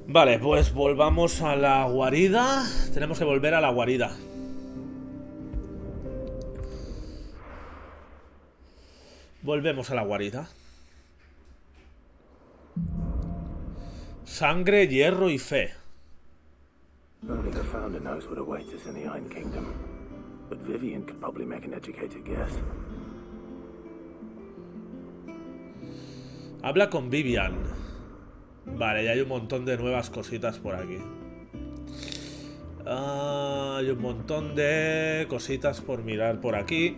Vale, pues volvamos a la guarida. Tenemos que volver a la guarida. Volvemos a la guarida. Sangre, hierro y fe. Only the founder knows what awaits us in the Iron Kingdom. But Vivian could probably make an educated guess. Habla con Vivian. Vale, y hay un montón de nuevas cositas por aquí. Hay un montón de cositas por mirar por aquí.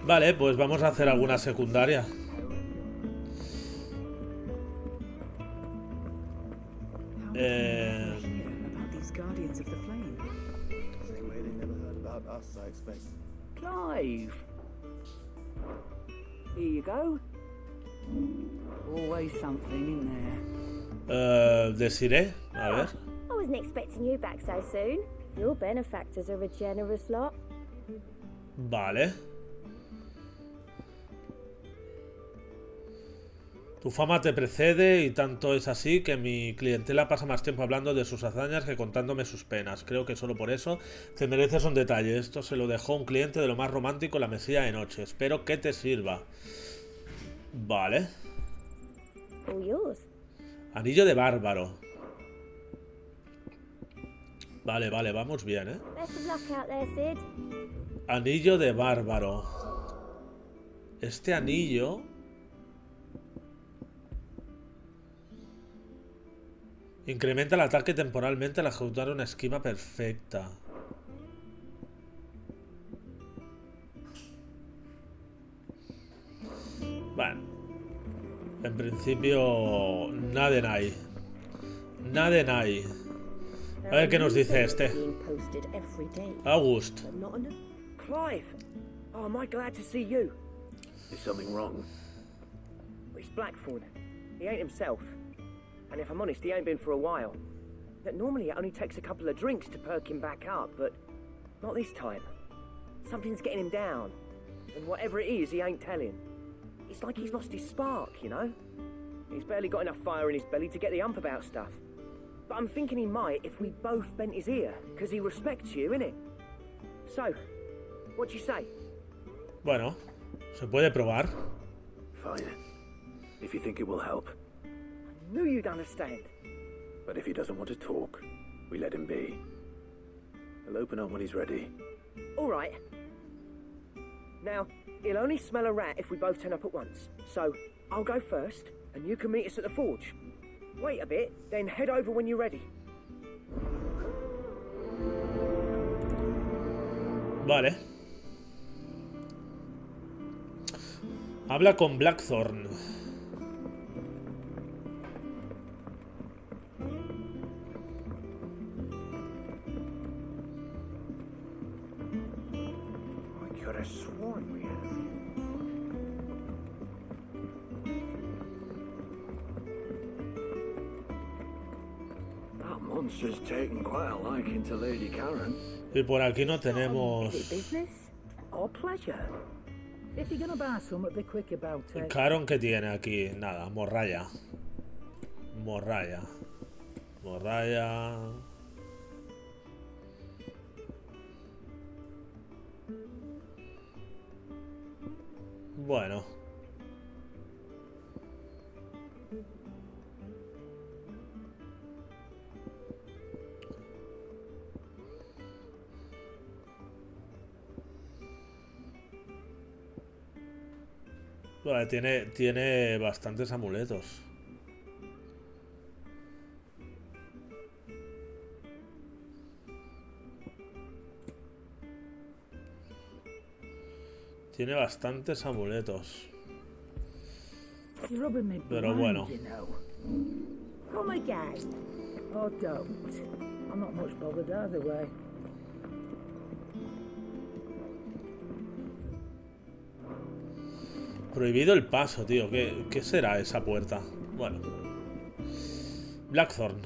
Vale, pues vamos a hacer alguna secundaria. Clive. Here you go. Always something in there. Desiree, a ver. I wasn't expecting you back so soon. Your benefactors are a generous lot. Vale. Tu fama te precede y tanto es así que mi clientela pasa más tiempo hablando de sus hazañas que contándome sus penas. Creo que solo por eso te mereces un detalle. Esto se lo dejó un cliente de lo más romántico en la mesilla de noche. Espero que te sirva. Vale. All yours. Anillo de bárbaro. Vale, vale, vamos bien, ¿eh? Best of luck out there, Sid. Anillo de bárbaro. Este anillo... incrementa el ataque temporalmente al ejecutar una esquiva perfecta. Bueno. En principio... nada hay. Nada hay. A ver qué nos dice este. August. Clive. Oh, am I glad to see you? Is something wrong? It's Blackthorn. He ain't himself. And if I'm honest, he ain't been for a while. That normally it only takes a couple of drinks to perk him back up, but not this time. Something's getting him down. And whatever it is, he ain't telling. It's like he's lost his spark, you know? He's barely got enough fire in his belly to get the ump about stuff. But I'm thinking he might if we both bent his ear, because he respects you, innit? So, what do you say? Bueno, se puede probar. Fine. If you think it will help. Knew you'd understand. But if he doesn't want to talk, we let him be. He'll open up when he's ready. All right. Now, he'll only smell a rat if we both turn up at once. So, I'll go first, and you can meet us at the forge. Wait a bit, then head over when you're ready. Vale. Habla con Blackthorn. Monster's taken quite a liking to Lady Karen. Y por aquí no tenemos... Is it business or pleasure? If you're gonna buy something, be quick about it. Karen, que tiene aquí? Nada, morralla. Morralla. Morralla. Bueno. Vale, tiene bastantes amuletos. Tiene bastantes amuletos. Pero bueno. Oh my God. Oh, don't. I'm not much bothered either way. Prohibido el paso, tío. ¿Qué será esa puerta? Bueno. Blackthorn.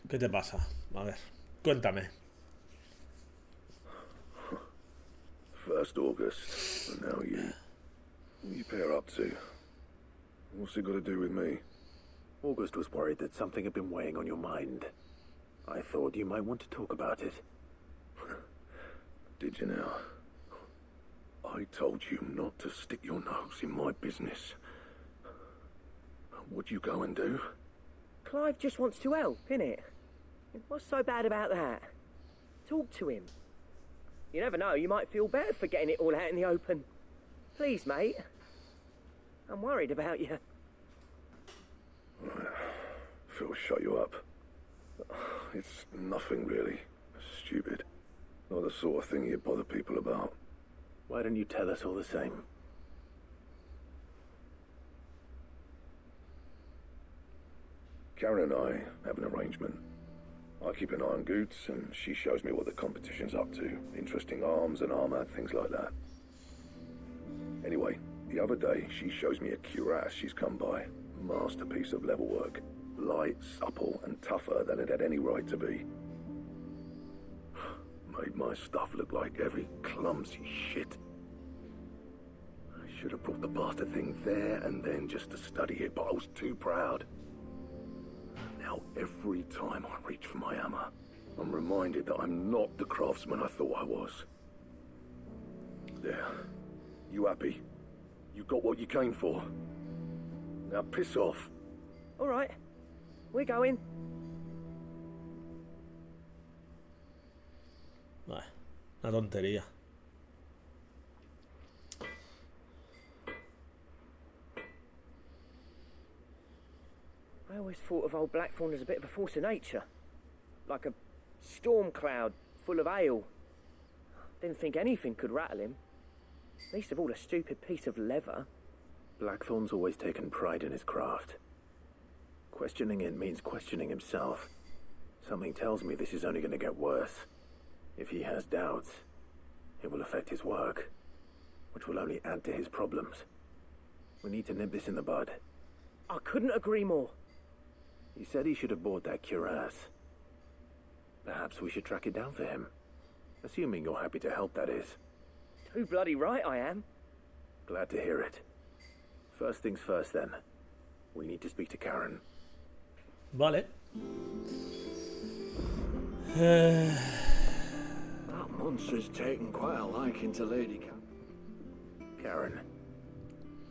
¿Qué te pasa? A ver, cuéntame. First August, and now you. What are you pair up to? What's it got to do with me? August was worried that something had been weighing on your mind. I thought you might want to talk about it. Did you now? I told you not to stick your nose in my business. What'd you go and do? Clive just wants to help, innit? What's so bad about that? Talk to him. You never know, you might feel better for getting it all out in the open. Please, mate. I'm worried about you. Phil, shut you up. It's nothing really. Stupid. Not the sort of thing you bother people about. Why don't you tell us all the same? Karen and I have an arrangement. I keep an eye on Goots, and she shows me what the competition's up to. Interesting arms and armor, things like that. Anyway, the other day, she shows me a cuirass she's come by. Masterpiece of level work. Light, supple, and tougher than it had any right to be. Made my stuff look like every clumsy shit. I should have brought the bastard thing there and then just to study it, but I was too proud. Now every time I reach for my hammer, I'm reminded that I'm not the craftsman I thought I was. There. You happy? You got what you came for. Now piss off. All right, we're going. Vale, una tontería. I always thought of old Blackthorn as a bit of a force of nature. Like a storm cloud full of ale. Didn't think anything could rattle him. Least of all a stupid piece of leather. Blackthorn's always taken pride in his craft. Questioning it means questioning himself. Something tells me this is only going to get worse. If he has doubts, it will affect his work, which will only add to his problems. We need to nip this in the bud. I couldn't agree more. He said he should have bought that cuirass. Perhaps we should track it down for him. Assuming you're happy to help, that is. Too bloody right I am. Glad to hear it. First things first, then. We need to speak to Karen. Vale. That monster's taken quite a liking to Lady Karen,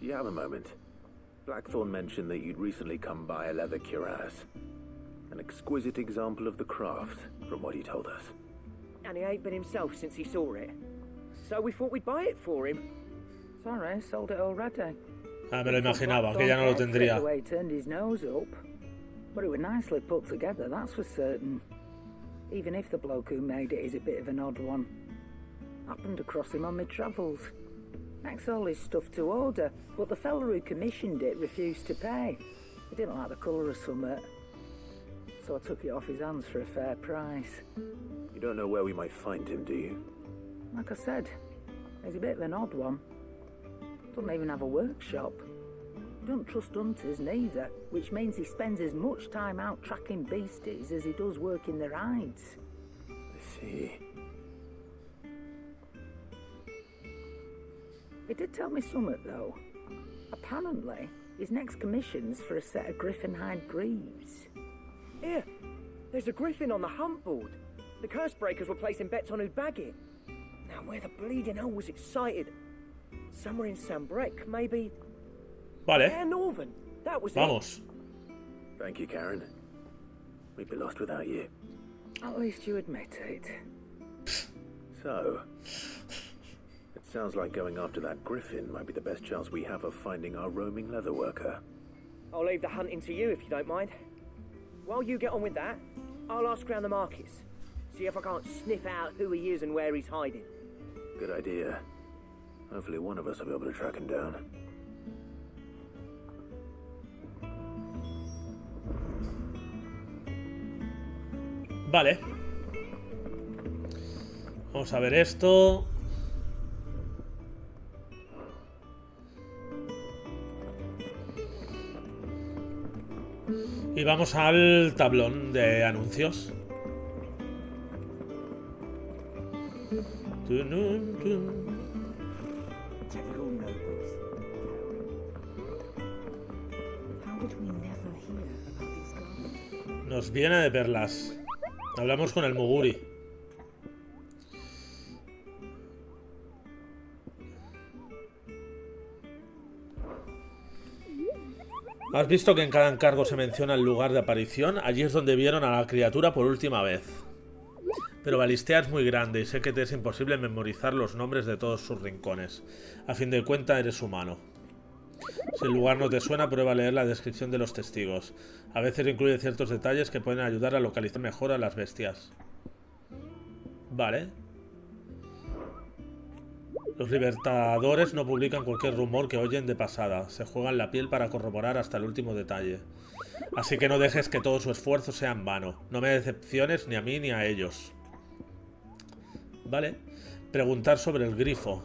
do you have a moment? Blackthorn mentioned that you'd recently come by a leather cuirass. An exquisite example of the craft, from what he told us. And he ain't been himself since he saw it. So we thought we'd buy it for him. Sorry, sold it already. Ah, me lo imaginaba, que ya no lo tendría. The way he turned his nose up. But it was nicely put together, that's for certain. Even if the bloke who made it is a bit of an odd one. Happened across him on my travels. Makes all his stuff to order, but the fella who commissioned it refused to pay. He didn't like the colour of summit. So I took it off his hands for a fair price. You don't know where we might find him, do you? Like I said, he's a bit of an odd one. Doesn't even have a workshop. Don't trust hunters neither, which means he spends as much time out tracking beasties as he does working their hides. I see. He did tell me something, though. Apparently, his next commission's for a set of griffin hide greaves. Here, there's a griffin on the hunt board. The curse breakers were placing bets on who'd bag it. Now, where the bleeding hell was excited? Somewhere in Sambrec, maybe. Vale. Yeah, Northern. That was Vamos. it. Thank you, Karen. We'd be lost without you. At least you admit it. So, it sounds like going after that griffin might be the best chance we have of finding our roaming leather worker. I'll leave the hunting to you if you don't mind. While you get on with that, I'll ask around the markets. See if I can't sniff out who he is and where he's hiding. Good idea. Hopefully one of us will be able to track him down. Vale. Vamos a ver esto. Y vamos al tablón de anuncios. Tunun, tun. Typical nobles. How did we never hear about these goblins? Nos viene de perlas. Hablamos con el Muguri. ¿Has visto que en cada encargo se menciona el lugar de aparición? Allí es donde vieron a la criatura por última vez. Pero Balistea es muy grande y sé que te es imposible memorizar los nombres de todos sus rincones. A fin de cuentas eres humano. Si el lugar no te suena, prueba a leer la descripción de los testigos. A veces incluye ciertos detalles que pueden ayudar a localizar mejor a las bestias. Vale. Los libertadores no publican cualquier rumor que oyen de pasada. Se juegan la piel para corroborar hasta el último detalle. Así que no dejes que todo su esfuerzo sea en vano. No me decepciones ni a mí ni a ellos. Vale. Preguntar sobre el grifo.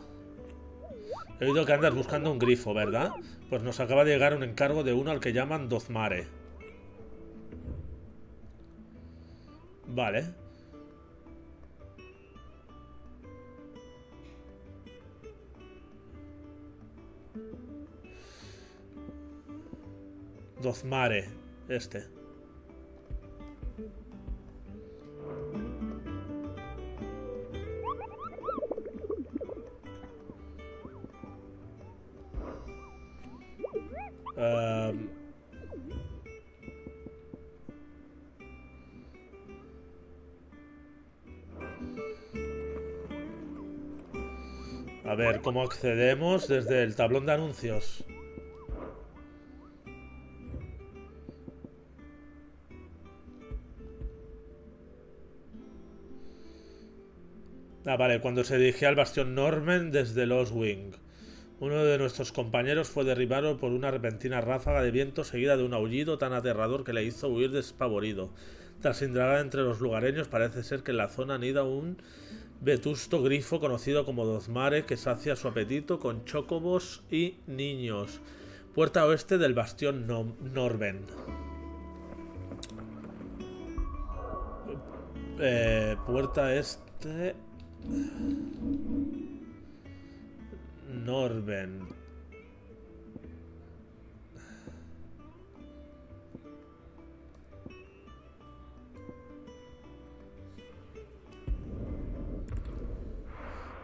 He oído que andas buscando un grifo, ¿verdad? Pues nos acaba de llegar un encargo de uno al que llaman Dozmare. Vale. Dozmare, este. A ver, ¿cómo accedemos? Desde el tablón de anuncios. Ah, vale, cuando se dirigía al bastión Norman desde los Wing. Uno de nuestros compañeros fue derribado por una repentina ráfaga de viento seguida de un aullido tan aterrador que le hizo huir despavorido. Tras indagar entre los lugareños, parece ser que en la zona anida un vetusto grifo conocido como Dozmare que sacia su apetito con chocobos y niños. Puerta oeste del bastión Norben. Puerta este... Norben.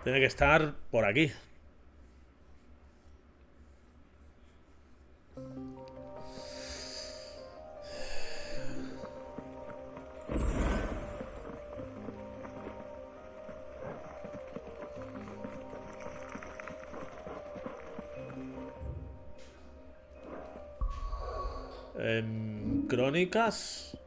Tiene que estar por aquí. Crónicas.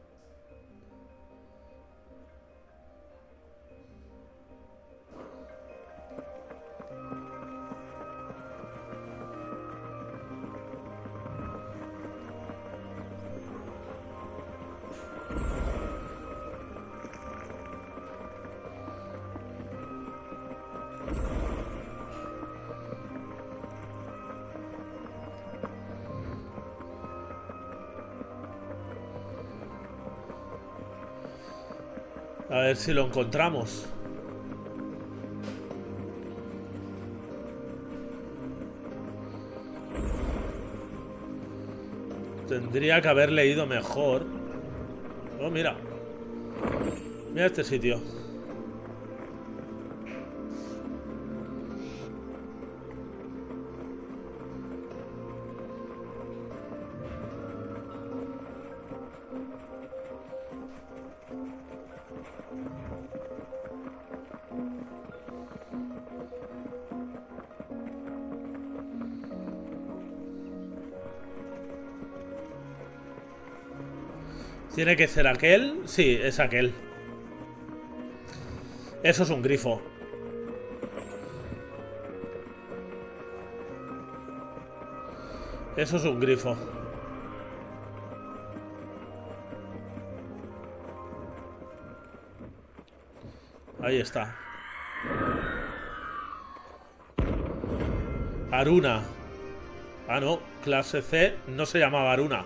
A ver si lo encontramos. Tendría que haber leído mejor. Oh, mira. Mira este sitio. ¿Tiene que ser aquel? Sí, es aquel. Eso es un grifo. Eso es un grifo. Ahí está. Aruna. Ah, no. Clase C no se llamaba Aruna.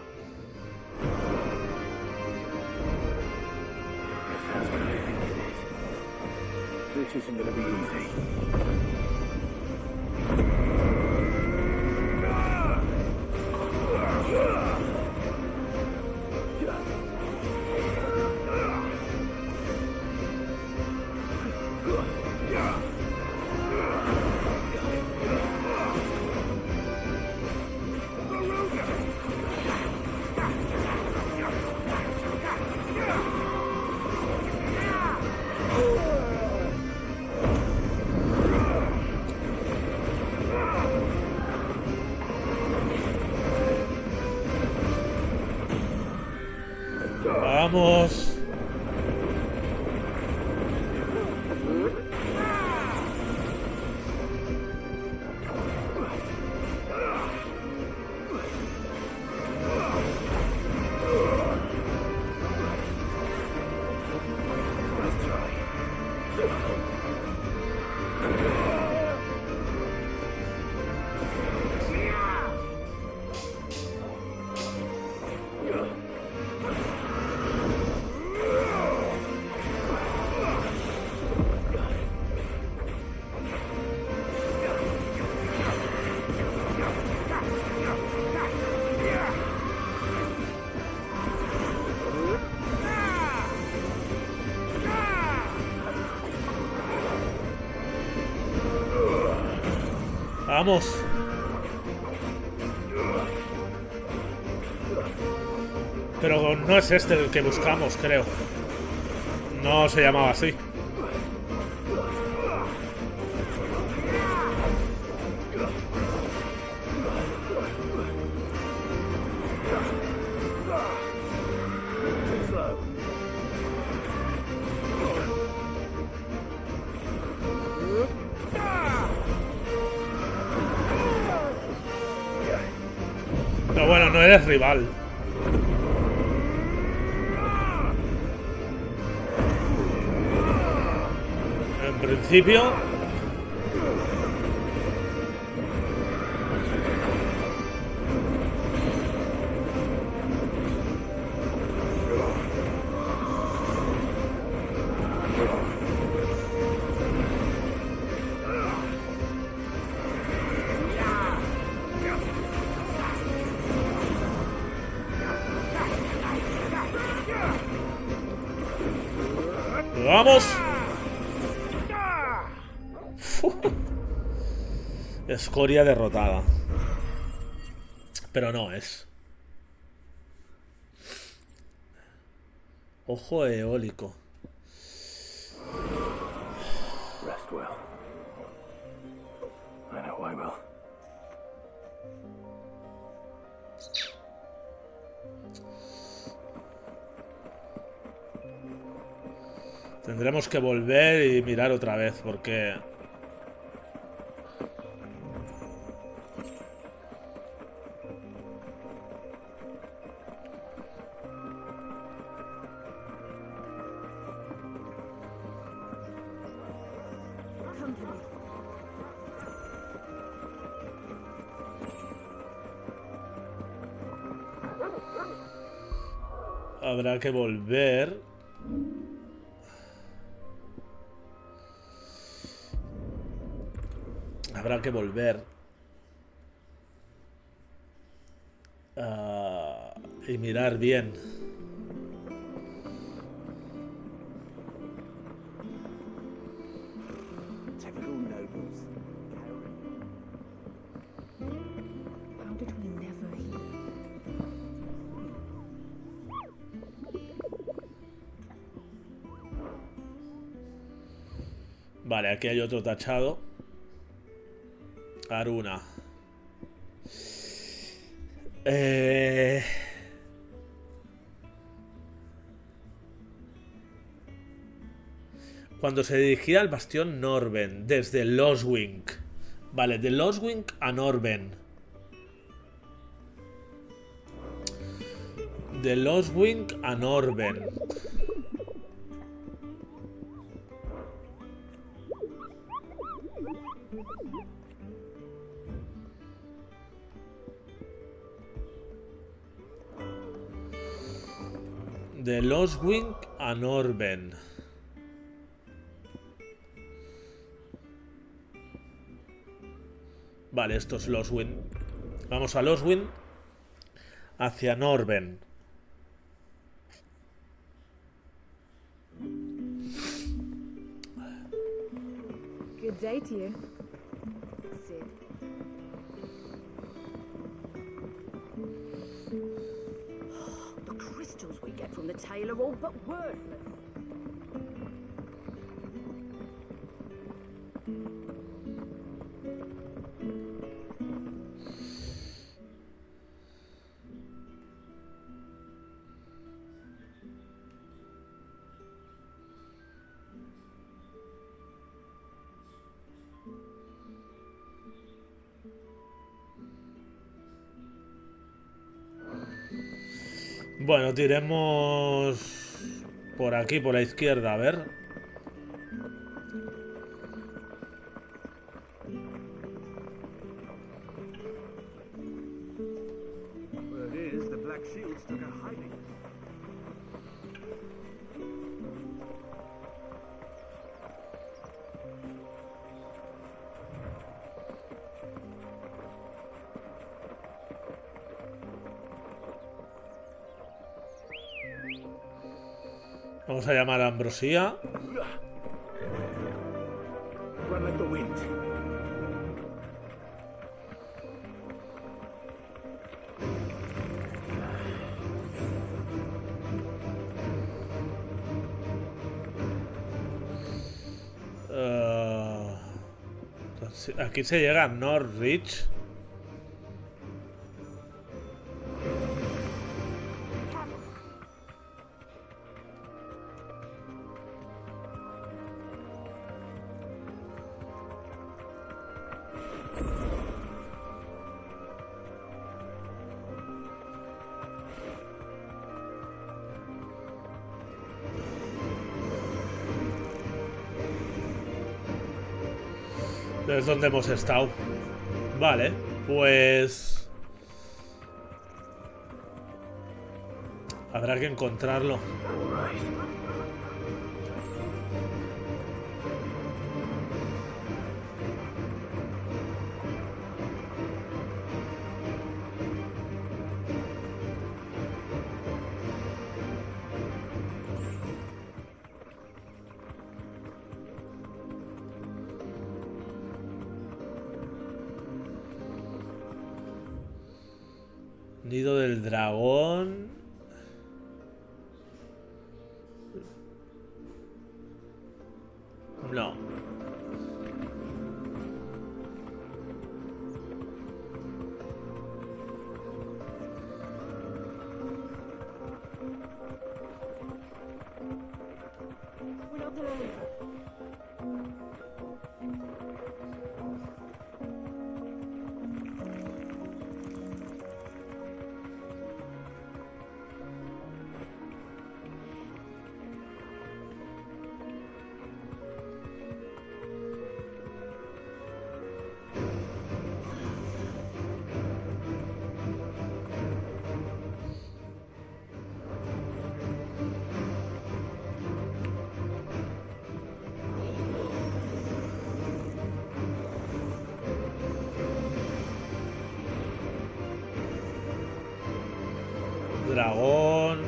it isn't gonna be easy. Vamos. Vamos. Pero no es este el que buscamos, creo. No se llamaba así. Pero bueno, no eres rival. En principio... ¡Vamos! Escoria derrotada. Pero no es. Ojo eólico. Rest well. I know I will. Tendremos que volver y mirar otra vez, porque... Habrá que volver. Habrá que volver. Y mirar bien. Typical nobles. How did we never hear? Vale, aquí hay otro tachado. Aruna. Cuando se dirigía al bastión Norben desde Loswing. Vale, de Loswing a Norben. De Loswing a Norben. De Loswing a Norben. Vale, esto es Loswyn. Vamos a Loswyn. Hacia Norben. Good day to you. Sid. The crystals we get from the tail are all but worthless. Bueno, tiremos por aquí, por la izquierda, a ver. Word is the Black Shields took a hiding. Vamos a llamar a Ambrosía. Run like the wind. Aquí se llega a Norwich. Es donde hemos estado. Vale, pues habrá que encontrarlo. Nido del dragón. No. Dragón.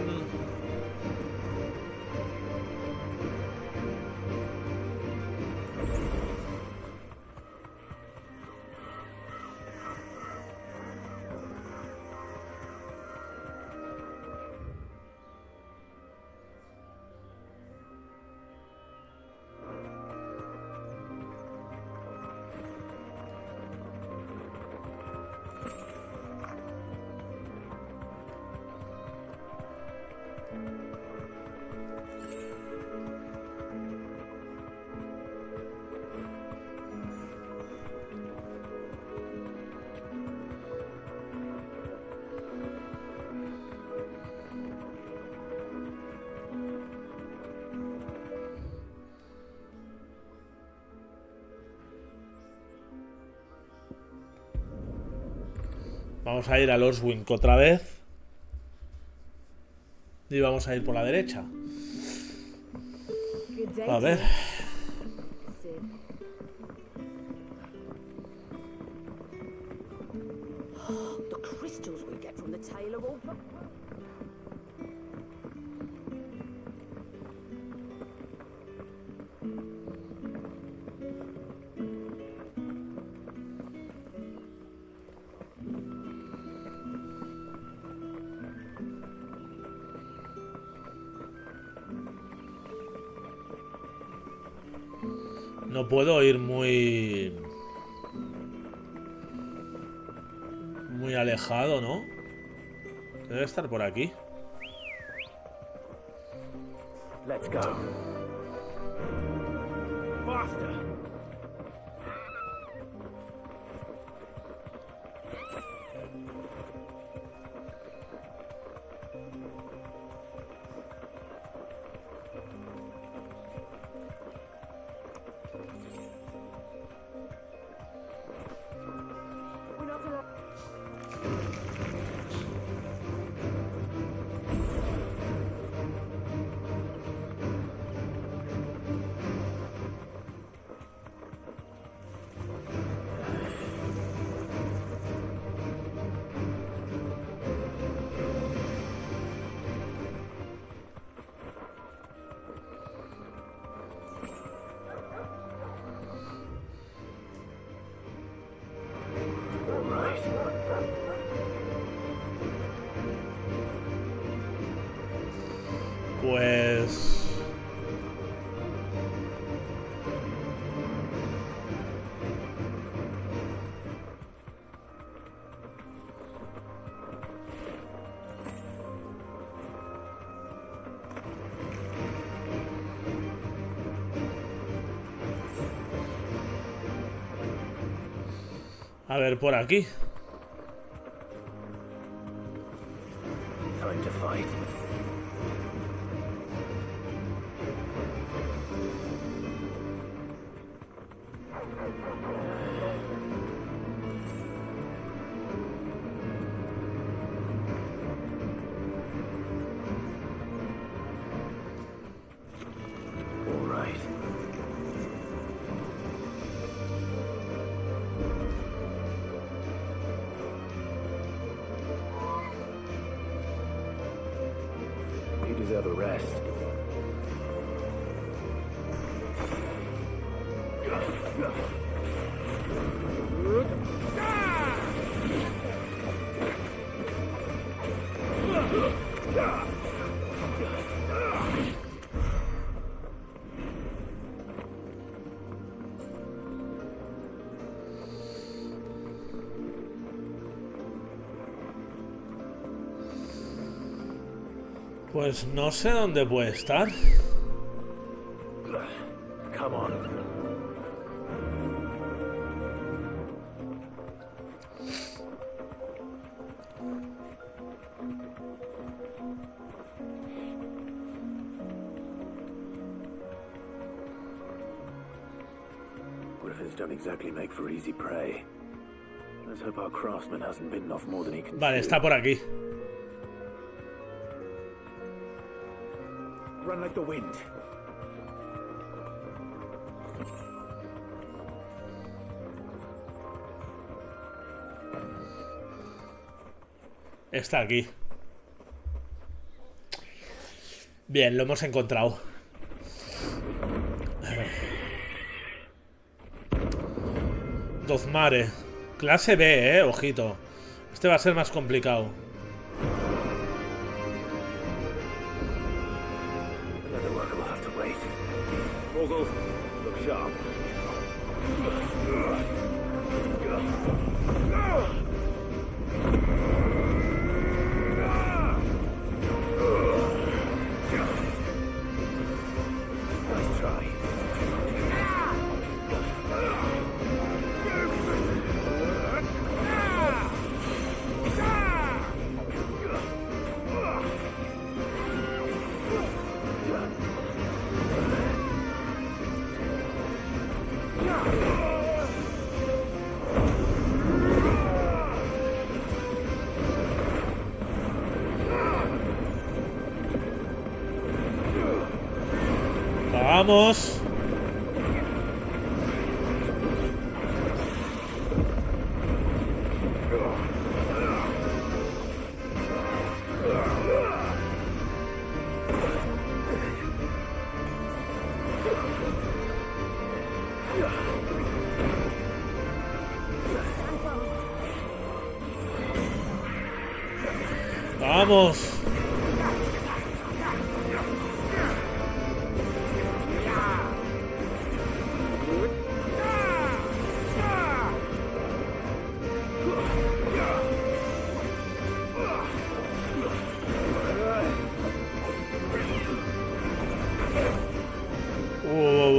Vamos a ir a Loswink otra vez. Y vamos a ir por la derecha. A ver. No puedo ir muy alejado, ¿no? Debe estar por aquí. Let's go. Faster. Pues... A ver, por aquí. Time to fight. All right. You deserve a rest. Pues no sé dónde puede estar. Come on. Griffins don't exactly make for easy prey. Let's hope our craftsman hasn't bitten off more than he can Vale, chew. está por aquí. Run like the wind. Está aquí. Bien, lo hemos encontrado. Dozmare. Clase B, ojito. Este va a ser más complicado. Another worker will have to wait. Vogel, look sharp. Nice try. Vamos. Vamos.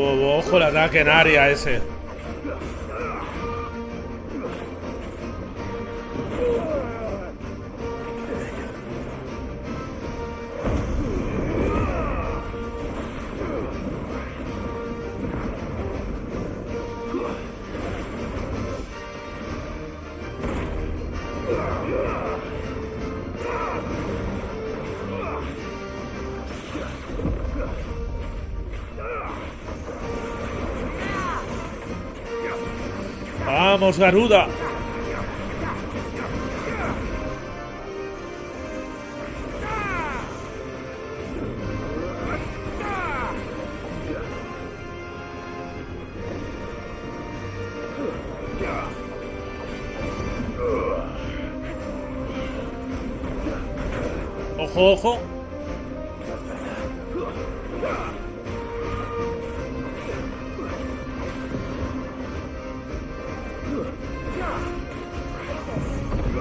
Ojo el ataque en área ese. ¡Vamos, Garuda! ¡Ojo, ojo!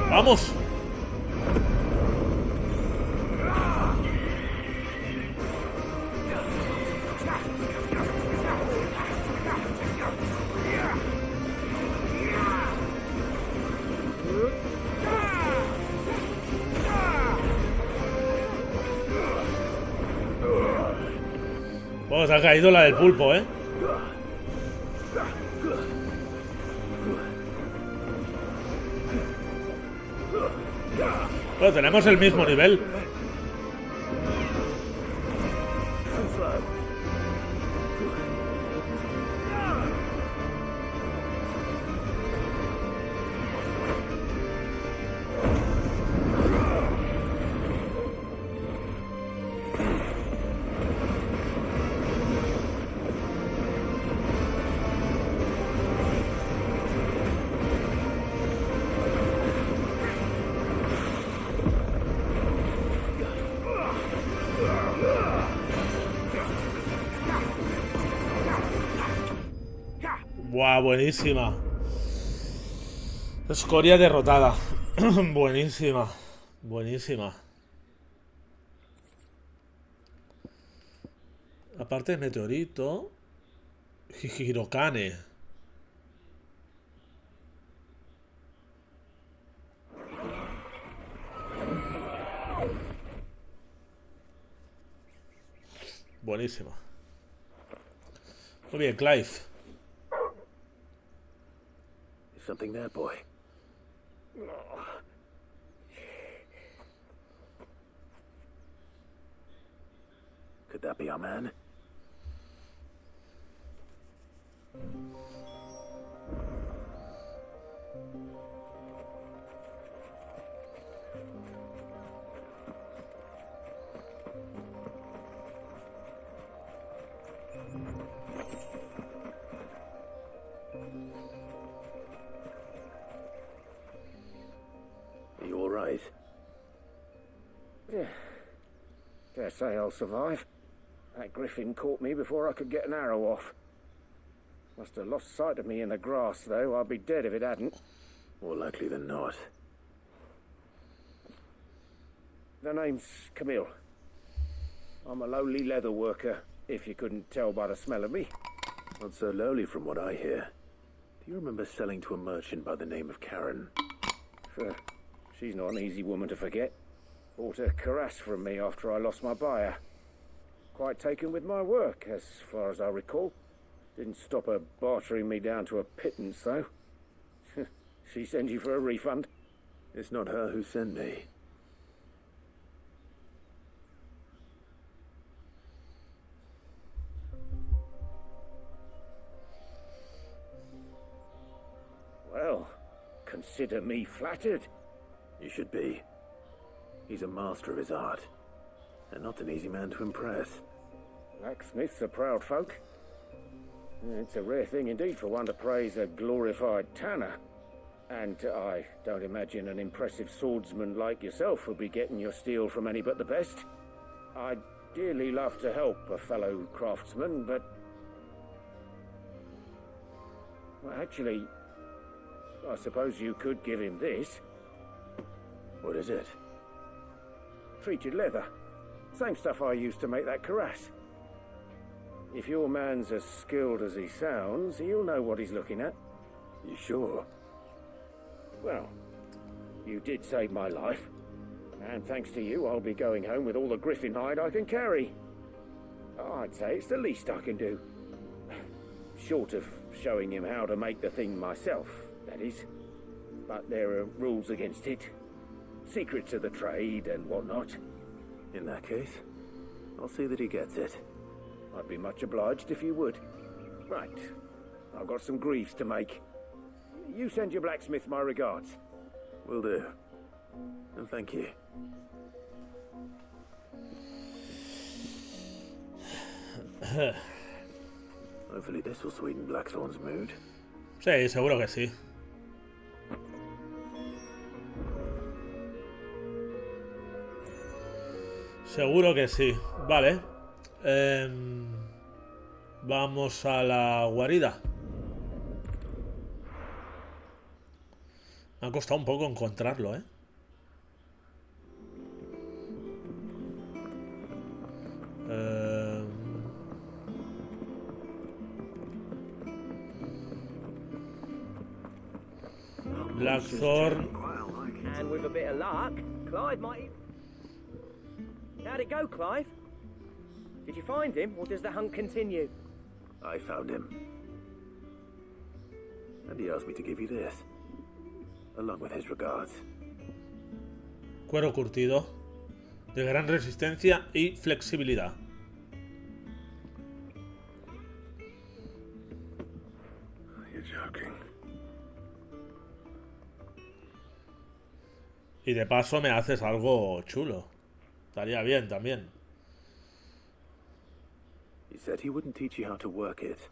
¡Vamos! Pues ha caído la del pulpo, ¿eh? Bueno, tenemos el mismo nivel. Buah, buenísima. Escoria derrotada. Buenísima. Buenísima. Aparte de meteorito. Hirokane. Buenísima. Muy bien, Clive. Something there, boy. Could that be our man? You all right? Yeah. Dare say I'll survive. That griffin caught me before I could get an arrow off. Must have lost sight of me in the grass, though. I'd be dead if it hadn't. More likely than not. The name's Camille. I'm a lowly leather worker, if you couldn't tell by the smell of me. Not so lowly from what I hear. Do you remember selling to a merchant by the name of Karen? Sure. She's not an easy woman to forget. Bought a cuirass from me after I lost my buyer. Quite taken with my work, as far as I recall. Didn't stop her bartering me down to a pittance, though. She sends you for a refund? It's not her who sent me. Well, consider me flattered. You should be. He's a master of his art, and not an easy man to impress. Blacksmiths are proud folk. It's a rare thing indeed for one to praise a glorified tanner. And I don't imagine an impressive swordsman like yourself would be getting your steel from any but the best. I'd dearly love to help a fellow craftsman, but... Well, actually, I suppose you could give him this. What is it? Treated leather. Same stuff I used to make that cuirass. If your man's as skilled as he sounds, he'll know what he's looking at. You sure? Well, you did save my life. And thanks to you, I'll be going home with all the griffin hide I can carry. I'd say it's the least I can do. Short of showing him how to make the thing myself, that is. But there are rules against it. Secrets of the trade and whatnot. In that case, I'll see that he gets it. I'd be much obliged if you would. Right. I've got some greaves to make. You send your blacksmith my regards. Will do. And thank you. Hopefully this will sweeten Blackthorn's mood. Sí, seguro que sí. Seguro que sí. Vale. Vamos a la guarida. Me ha costado un poco encontrarlo, ¿eh? Blackthorn. And with a bit of luck, Clive might... How'd it go, Clive? Did you find him, or does the hunt continue? I found him. And he asked me to give you this. Along with his regards. Cuero curtido. De gran resistencia y flexibilidad. You're joking. Y de paso me haces algo chulo. Estaría bien también. He said he wouldn't teach you how to work it,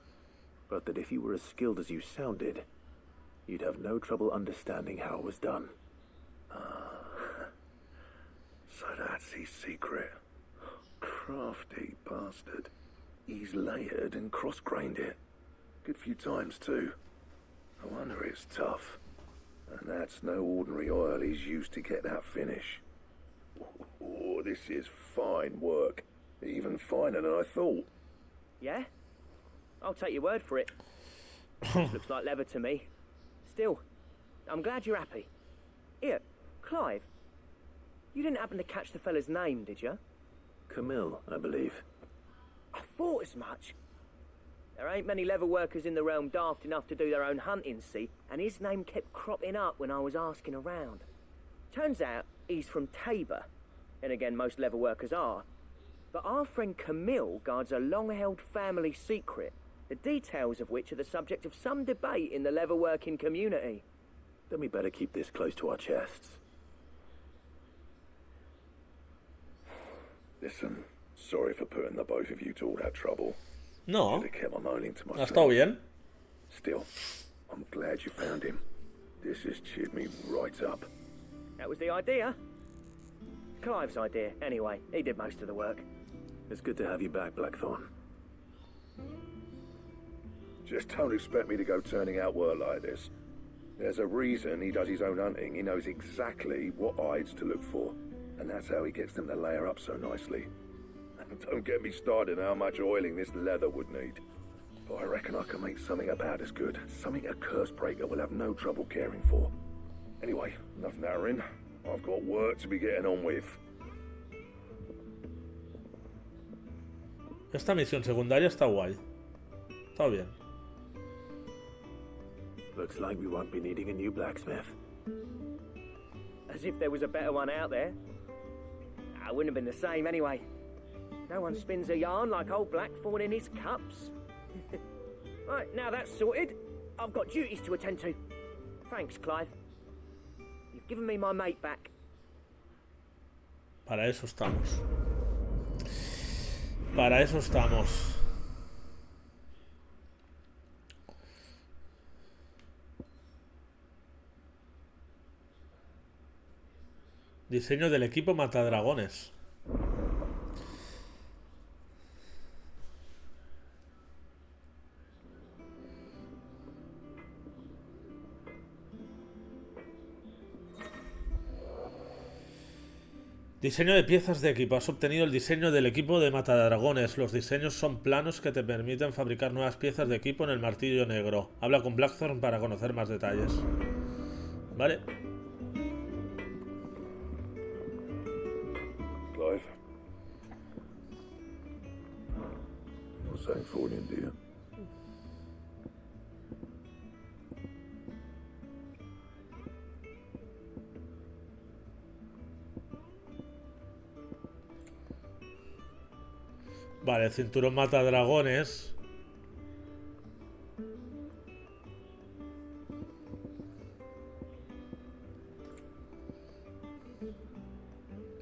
but that if you were as skilled as you sounded, you'd have no trouble understanding how it was done. So that's his secret. Crafty bastard. He's layered and cross-grained it. Good few times too. No wonder it's tough. And that's no ordinary oil he's used to get that finish. Oh, this is fine work. Even finer than I thought. Yeah? I'll take your word for it. Looks like leather to me. Still, I'm glad you're happy. Here, Clive. You didn't happen to catch the fella's name, did you? Camille, I believe. I thought as much. There ain't many leather workers in the realm daft enough to do their own hunting, see? And his name kept cropping up when I was asking around. Turns out he's from Tabor. And again, most leather workers are. But our friend Camille guards a long-held family secret, the details of which are the subject of some debate in the leather-working community. Then we better keep this close to our chests. Listen, sorry for putting the both of you to all that trouble. No. Should have kept my moaning to Ha myself. estado bien. Still, I'm glad you found him. This has cheered me right up. That was the idea. Clive's idea, anyway. He did most of the work. It's good to have you back, Blackthorn. Just don't expect me to go turning out work like this. There's a reason he does his own hunting. He knows exactly what hides to look for. And that's how he gets them to layer up so nicely. And don't get me started on how much oiling this leather would need. But I reckon I can make something about as good. Something a curse breaker will have no trouble caring for. Anyway, enough narrowing. I've got work to be getting on with. Esta misión secundaria está guay. Está bien. Looks like we won't be needing a new blacksmith. As if there was a better one out there. I wouldn't have been the same anyway. No one spins a yarn like old Blackthorn in his cups. Right, now that's sorted. I've got duties to attend to. Thanks, Clive. You've given me my mate back. Para eso estamos. Para eso estamos. Diseño del equipo Matadragones. Diseño de piezas de equipo. Has obtenido el diseño del equipo de matadragones. Los diseños son planos que te permiten fabricar nuevas piezas de equipo en el martillo negro. Habla con Blackthorn para conocer más detalles. Vale. Clive. What's that for in India? Vale, cinturón mata dragones.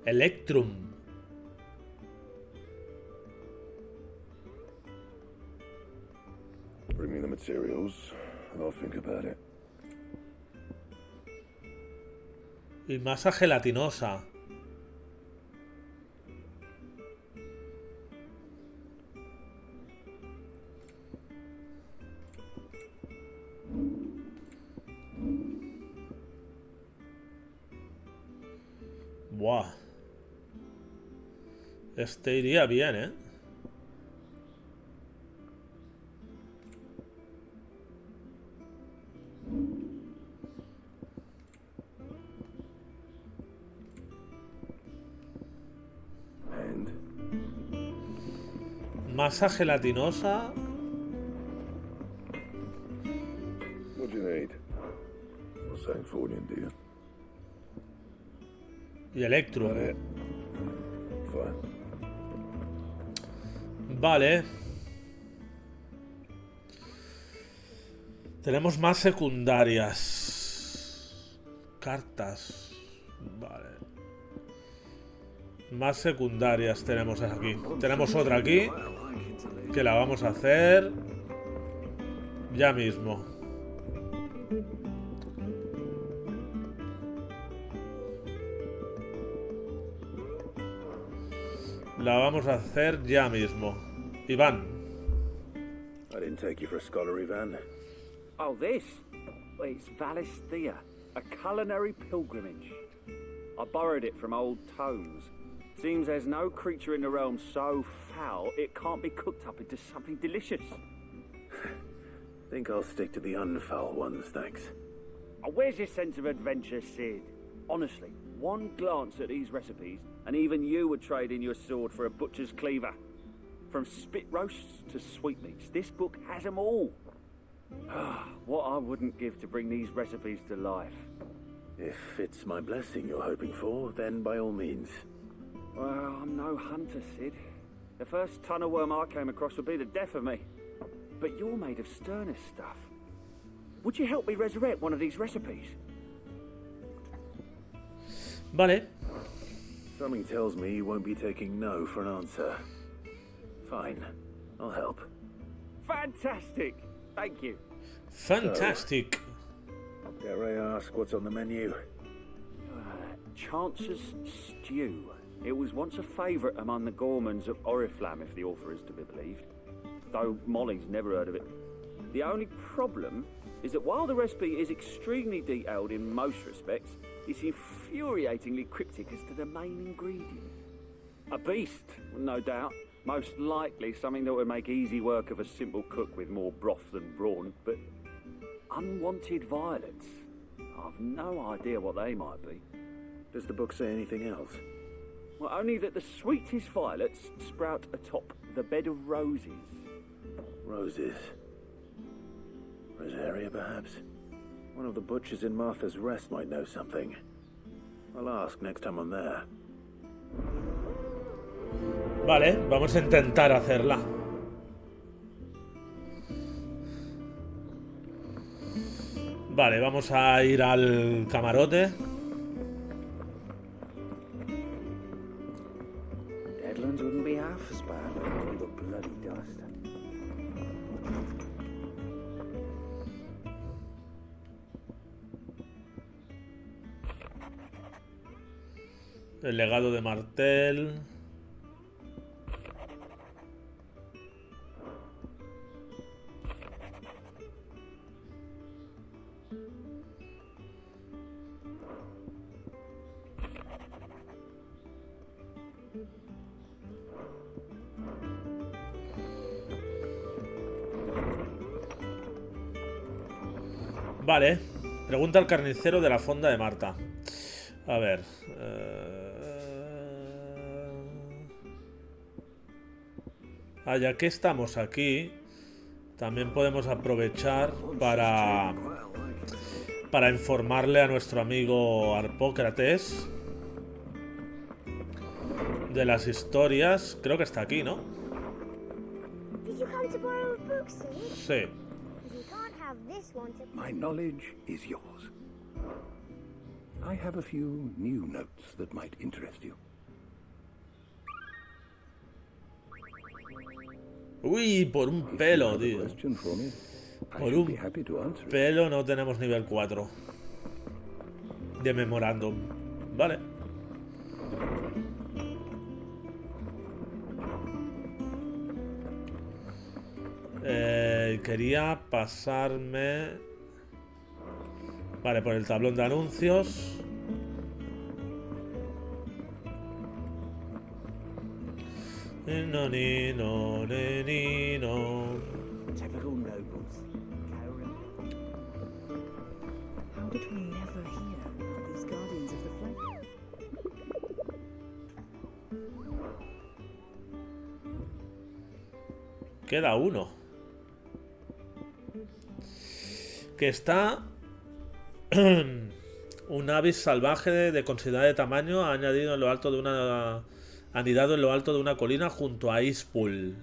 Electrum. Bring me the materials and I'll think about it. Y masa gelatinosa. Buah. Este iría bien, ¿eh? Masa gelatinosa. What do you need? What's that for in India? Y Electrum. Fine. Vale. Tenemos más secundarias. Cartas. Vale. Más secundarias tenemos aquí. Tenemos otra aquí. Que la vamos a hacer ya mismo. La vamos a hacer ya mismo. Iván. I didn't take you for a scholar, Ivan. Oh, this? Well, it's Valisthea, a culinary pilgrimage. I borrowed it from old tomes. Seems there's no creature in the realm so foul it can't be cooked up into something delicious. Think I'll stick to the unfoul ones, thanks. Oh, where's your sense of adventure, Sid? Honestly, one glance at these recipes, and even you would trade in your sword for a butcher's cleaver. From spit roasts to sweetmeats, this book has them all. What I wouldn't give to bring these recipes to life. If it's my blessing you're hoping for, then by all means. Well, I'm no hunter, Sid. The first ton of worm I came across would be the death of me. But you're made of sterner stuff. Would you help me resurrect one of these recipes? Vale. Something tells me you won't be taking no for an answer. Fine. I'll help. Fantastic! Thank you. Fantastic. Dare I ask what's on the menu? Chance's Stew. It was once a favourite among the gourmands of Oriflamme, if the author is to be believed. Though Molly's never heard of it. The only problem is that while the recipe is extremely detailed in most respects, it's infuriatingly cryptic as to the main ingredient. A beast, no doubt. Most likely something that would make easy work of a simple cook with more broth than brawn, but unwanted violets. I've no idea what they might be. Does the book say anything else? Well, only that the sweetest violets sprout atop the bed of roses. Roses. Rosaria, perhaps? One of the butchers in Martha's Rest might know something. I'll ask next time I'm there. Vale, vamos a intentar hacerla. Vale, vamos a ir al camarote. Deadlands wouldn't be half as bad with all the bloody dust. El legado de Martel. Vale. Pregunta al carnicero de la fonda de Marta. A ver. Ya que estamos aquí, también podemos aprovechar para informarle a nuestro amigo Arpócrates de las historias. Creo que está aquí, ¿no? Sí. My knowledge is yours. I have a few new notes that might interest you. Uy, por un pelo, tío. Por un pelo no tenemos nivel 4 de memorándum. Vale. Quería pasarme... Vale, por el tablón de anuncios. No, ni, no, ni, no. Typical nobles. How did we never hear about these guardians of the flame? Queda uno. Que está... un avis salvaje de considerable tamaño ha añadido en lo alto de una... anidado en lo alto de una colina junto a Ispul.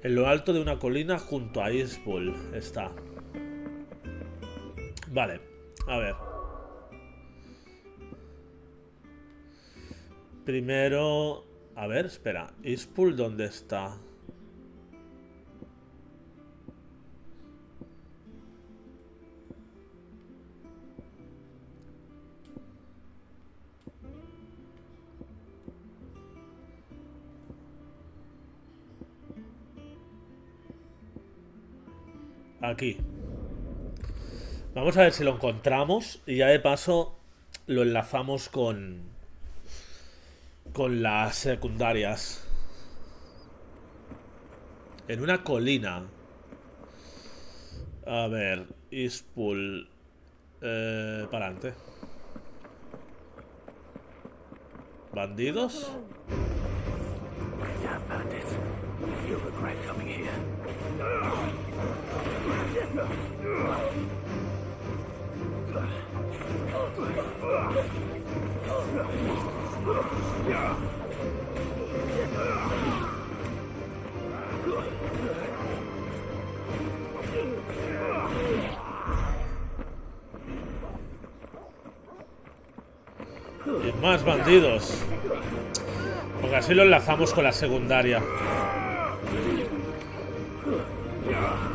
En lo alto de una colina junto a Ispul está. Vale, a ver. Primero... A ver, espera. Ispul, ¿dónde está? Aquí. Vamos a ver si lo encontramos y ya de paso lo enlazamos con las secundarias. En una colina. A ver, Ispul. Para adelante. ¿Bandidos? Damn bandit. You'll regret coming here. Y más bandidos. Porque así lo enlazamos con la secundaria.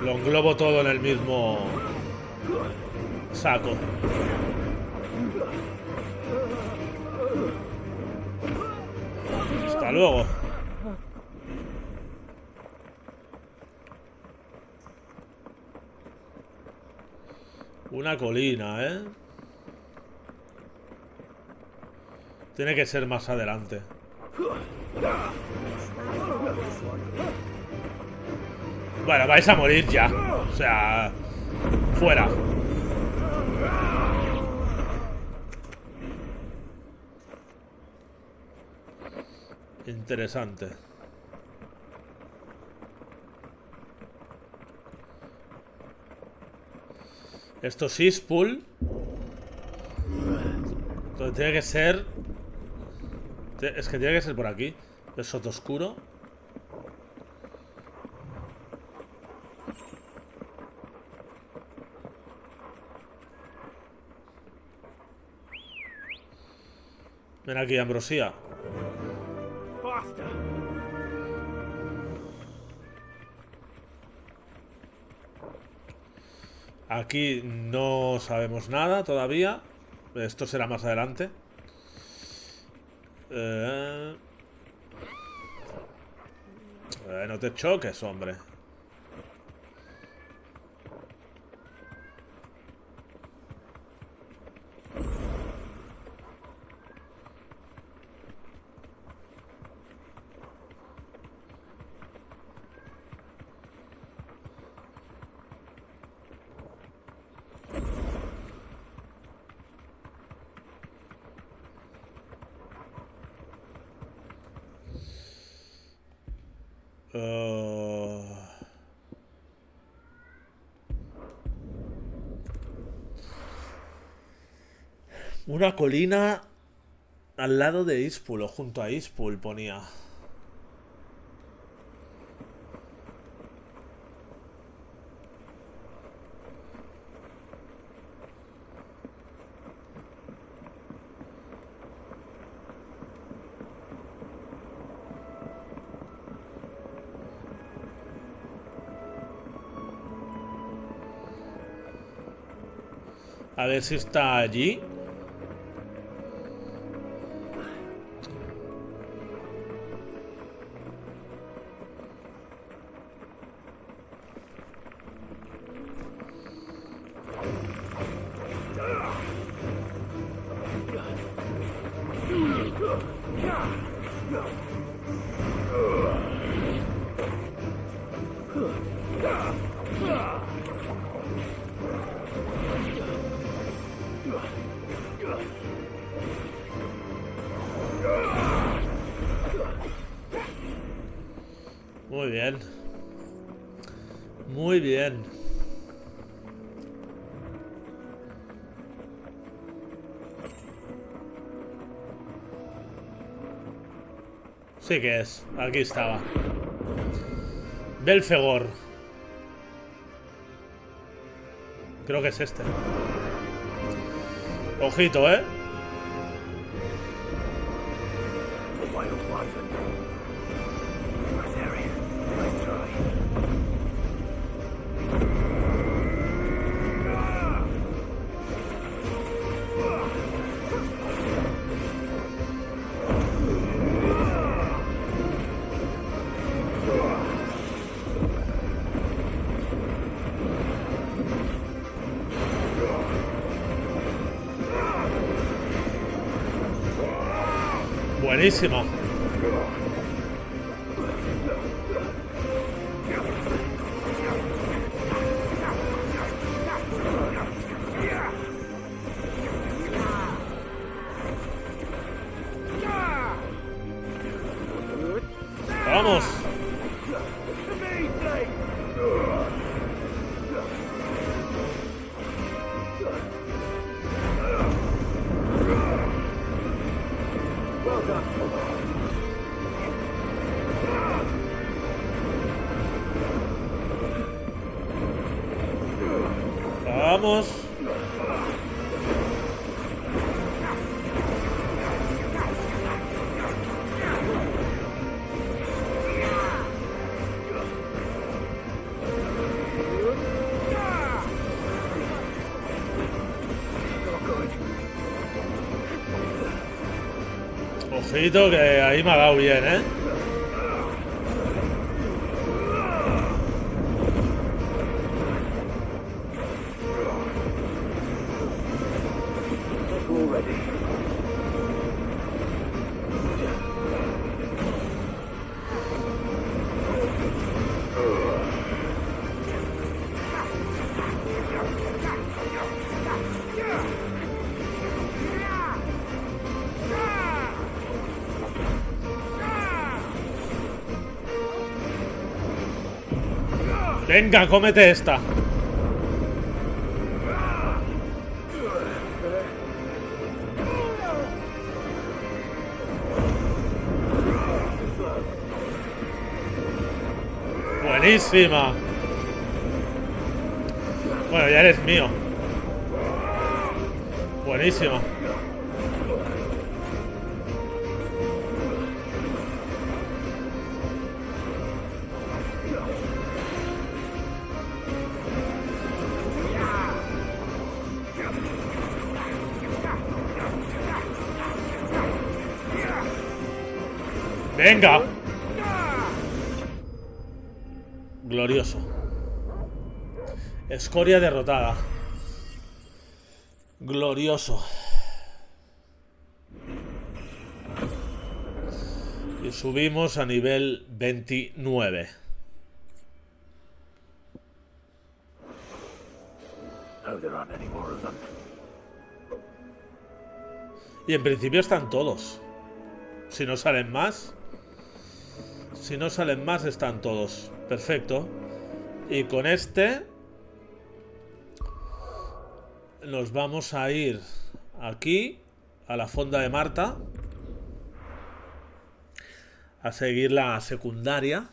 Lo englobo todo en el mismo saco. Hasta luego. Una colina, ¿eh? Tiene que ser más adelante. Bueno, vais a morir ya. O sea, fuera. Interesante. Esto sí es Ispul. Entonces tiene que ser... Es que tiene que ser por aquí. El soto oscuro. Ven aquí, Ambrosía. Aquí no sabemos nada todavía. Esto será más adelante. No te choques, hombre. Una colina al lado de Ispul, o junto a Ispul, ponía. A ver si está allí. Muy bien. Muy bien. Sí que es. Aquí estaba. Belfegor. Creo que es este. Ojito, ¿eh? Buenísima. Vamos. Vamos. Ojito que ahí me ha dado bien, ¿eh? Venga, cómete esta. Buenísima. Bueno, ya eres mío. Buenísima. Venga. Glorioso. Escoria derrotada. Glorioso. Y subimos a nivel 29. Y en principio están todos. Si no salen más. Si no salen más, están todos. Perfecto. Y con este nos vamos a ir aquí a la fonda de Marta a seguir la secundaria.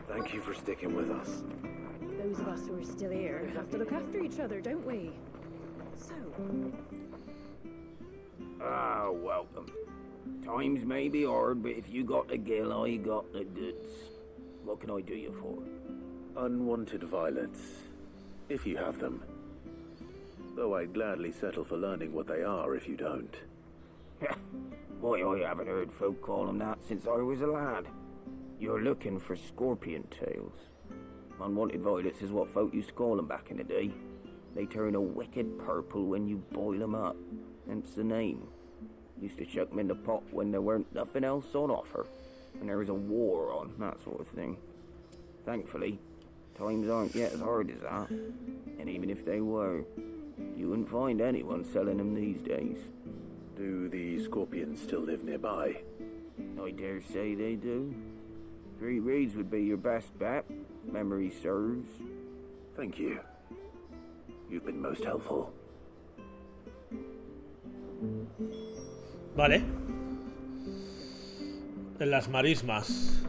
Thank you for sticking with us. Those of us who are still here have to look after each other, don't we? So, Ah, welcome. Times may be hard, but if you got the gill, I got the goods. What can I do you for? Unwanted violets, if you have them. Though I'd gladly settle for learning what they are if you don't. Boy, I haven't heard folk call them that since I was a lad. You're looking for scorpion tails. Unwanted violets is what folk used to call them back in the day. They turn a wicked purple when you boil them up, hence the name. Used to chuck them in the pot when there weren't nothing else on offer, when there was a war on, that sort of thing. Thankfully, times aren't yet as hard as that, and even if they were, you wouldn't find anyone selling them these days. Do the scorpions still live nearby? I dare say they do. 3 reeds would be your best bet, if memory serves. Thank you. You've been most helpful. Vale. En las marismas.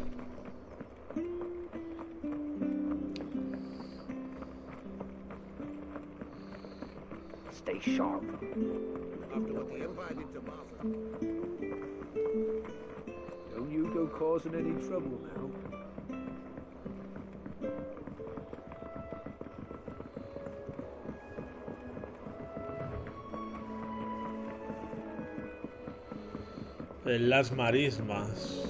Stay sharp. After what the Empire did to Martha. Don't you go causing any trouble now. En las marismas.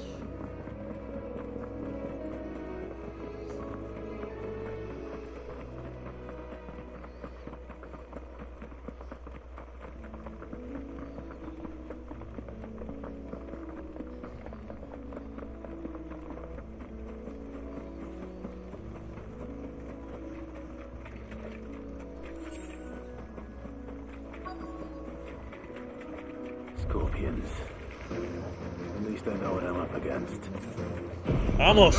Scorpions. At least I know what I'm up against. ¡Vamos!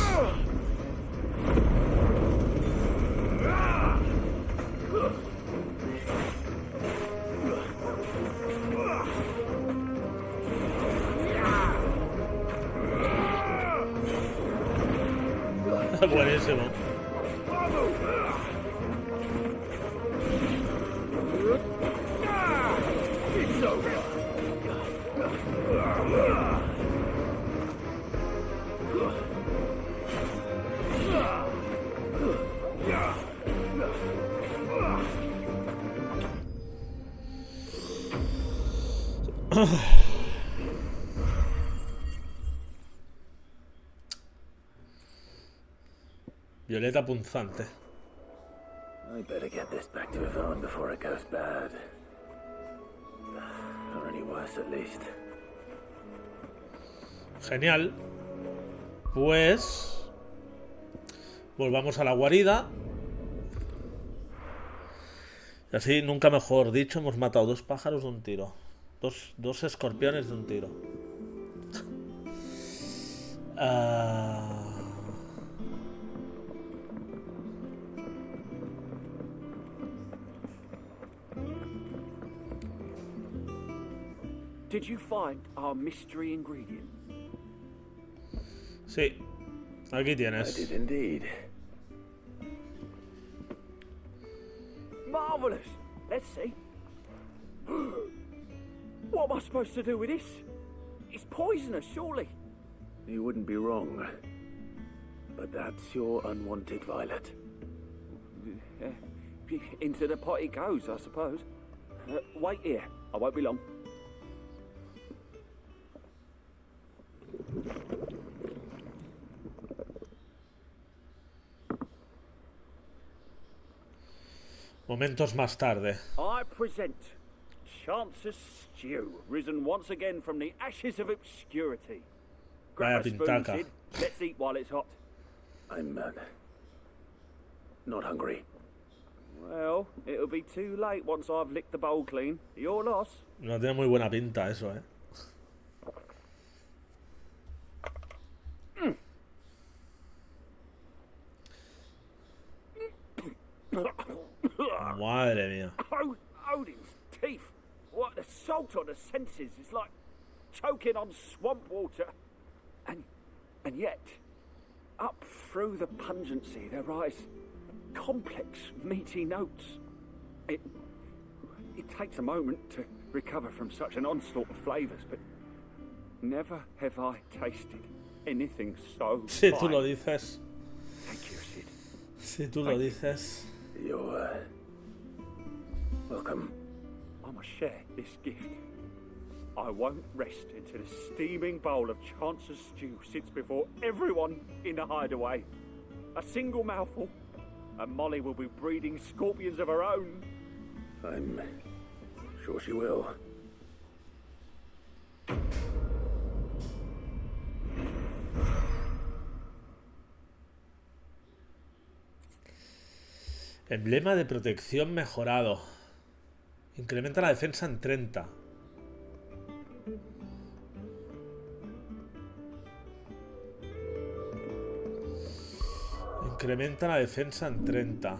Buenísimo. Violeta punzante. I better get this back to Yvonne before it goes bad. Or any worse, at least. Genial. Pues volvamos a la guarida. Y así, nunca mejor dicho, hemos matado 2 pájaros de un tiro. Dos escorpiones de un tiro. Did you find our mystery ingredient? Sí, aquí I tienes. did indeed. Marvellous! Let's see. What am I supposed to do with this? It's poisonous, surely. You wouldn't be wrong. But that's your unwanted violet. Into the pot it goes, I suppose. Wait here. I won't be long. Momentos más tarde. I present Chance's Stew, risen once again from the ashes of obscurity. Vaya Grab a spoon, pintaca. Sid. Let's eat while it's hot. I'm not hungry. Well, it'll be too late once I've licked the bowl clean. Your loss. No tiene muy buena pinta eso, ¿eh? Madre mía. Odin's teeth. What, the salt on the senses is like choking on swamp water. And yet, up through the pungency there rise complex, meaty notes. It takes a moment to recover from such an onslaught of flavours, but never have I tasted anything so Si fine. tú lo dices. Thank you, Sid. Si tú lo dices. You're welcome. I must share this gift. I won't rest until a steaming bowl of Chance's stew sits before everyone in the hideaway. A single mouthful, and Molly will be breeding scorpions of her own. I'm sure she will. Emblema de protección mejorado. Incrementa la defensa en 30. Incrementa la defensa en 30.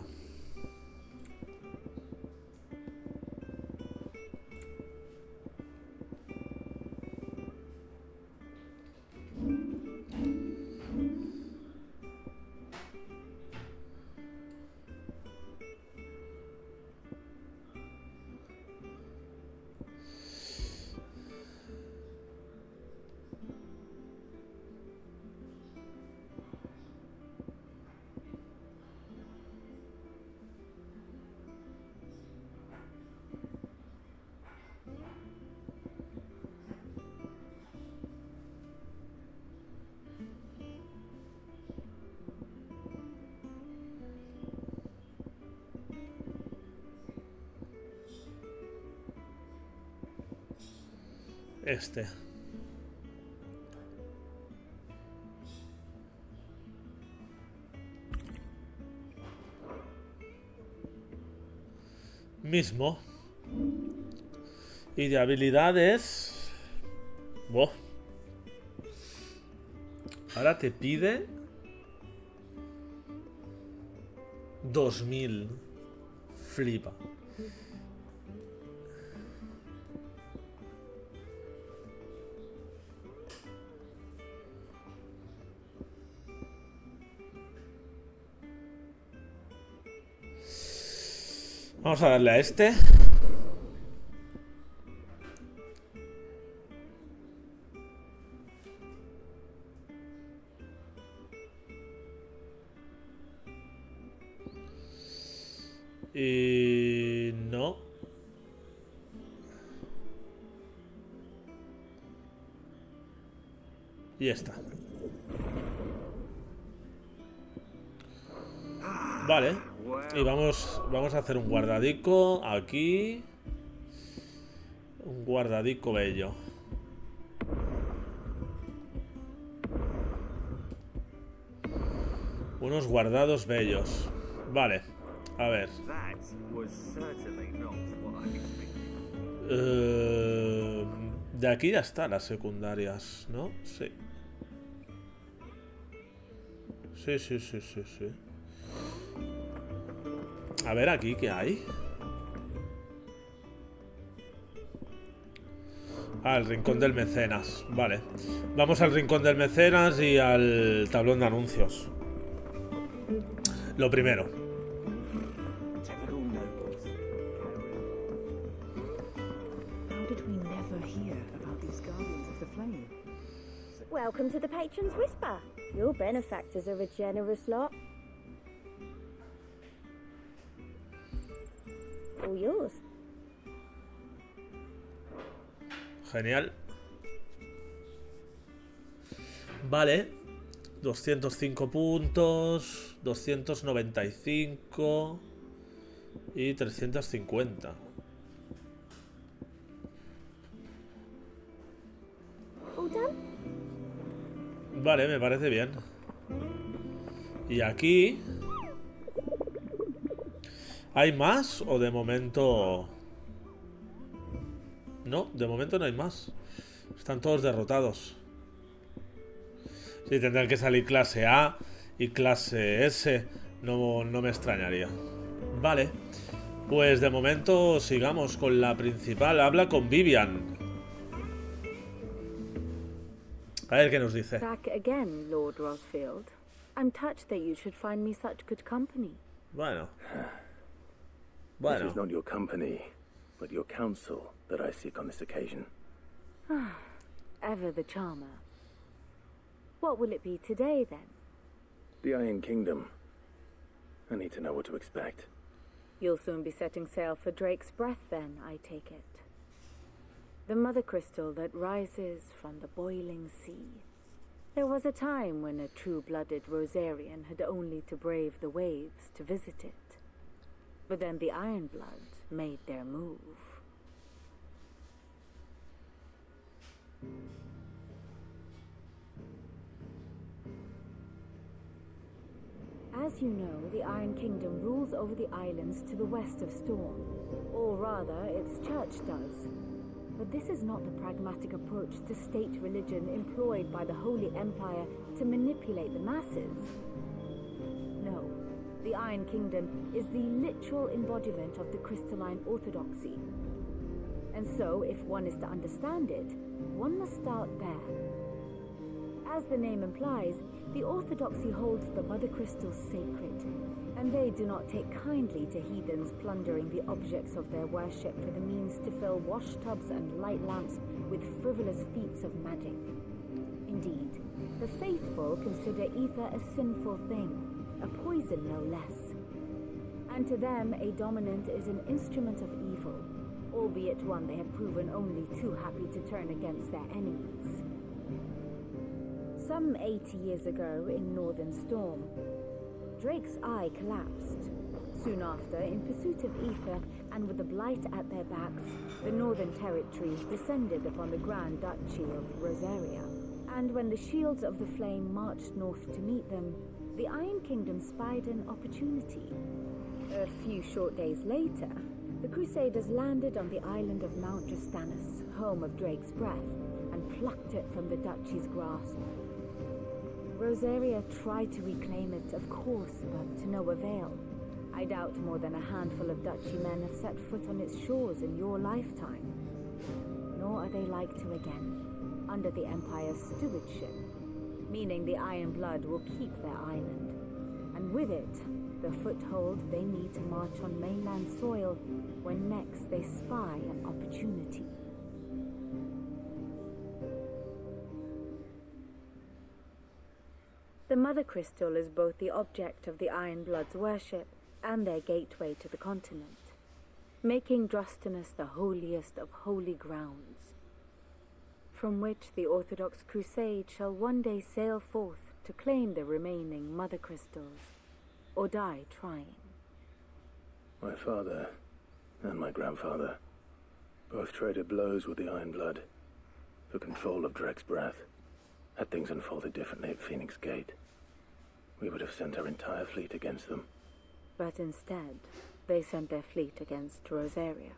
Este. Mismo. Y de habilidades. Buah. Ahora te pide 2000. Flipa. Vamos a darle a este. Y no. Y está. Vale. Y vamos a hacer un guardadico aquí. Un guardadico bello. Unos guardados bellos. Vale. A ver. De aquí ya están las secundarias, ¿no? Sí. Sí. A ver aquí, ¿qué hay? Ah, el rincón del mecenas. Vale. Vamos al rincón del mecenas y al tablón de anuncios. Lo primero. Welcome to the Patron's Whisper. Your benefactors are a generous lot. All yours. Genial. Vale. 205 puntos. 295. Y 350. All done? Vale, me parece bien. Y aquí... ¿hay más o de momento...? No, de momento no hay más. Están todos derrotados. Sí, tendrán que salir clase A y clase S. No me extrañaría. Vale. Pues de momento sigamos con la principal. Habla con Vivian. A ver qué nos dice. Back again, Lord Rosfield. I'm touched that you should find me such good company. Bueno. It is not your company, but your counsel that I seek on this occasion. Ever the charmer. What will it be today, then? The Iron Kingdom. I need to know what to expect. You'll soon be setting sail for Drake's Breath, then, I take it. The mother crystal that rises from the boiling sea. There was a time when a true-blooded Rosarian had only to brave the waves to visit it. But then the Ironblood made their move. As you know, the Iron Kingdom rules over the islands to the west of Storm. Or rather, its church does. But this is not the pragmatic approach to state religion employed by the Holy Empire to manipulate the masses. No, the Iron Kingdom is the literal embodiment of the crystalline orthodoxy. And so, if one is to understand it, one must start there. As the name implies, the orthodoxy holds the mother crystals sacred, and they do not take kindly to heathens plundering the objects of their worship for the means to fill washtubs and light lamps with frivolous feats of magic. Indeed, the faithful consider ether a sinful thing, a poison no less. And to them, a dominant is an instrument of evil, albeit one they have proven only too happy to turn against their enemies. Some 80 years ago in Northern Storm, Drake's eye collapsed. Soon after, in pursuit of ether and with the blight at their backs, the Northern Territories descended upon the Grand Duchy of Rosaria. And when the Shields of the Flame marched north to meet them, the Iron Kingdom spied an opportunity. A few short days later, the Crusaders landed on the island of Mount Justanus, home of Drake's Breath, and plucked it from the Duchy's grasp. Rosaria tried to reclaim it, of course, but to no avail. I doubt more than a handful of Duchy men have set foot on its shores in your lifetime. Nor are they like to again, under the Empire's stewardship, meaning the Iron Blood will keep their island, and with it, the foothold they need to march on mainland soil when next they spy an opportunity. The Mother Crystal is both the object of the Iron Blood's worship and their gateway to the continent, making Drustanus the holiest of holy grounds, from which the Orthodox Crusade shall one day sail forth to claim the remaining Mother Crystals, or die trying. My father and my grandfather both traded blows with the Iron Blood for control of Drake's Breath. Had things unfolded differently at Phoenix Gate, we would have sent our entire fleet against them. But instead, they sent their fleet against Rosaria,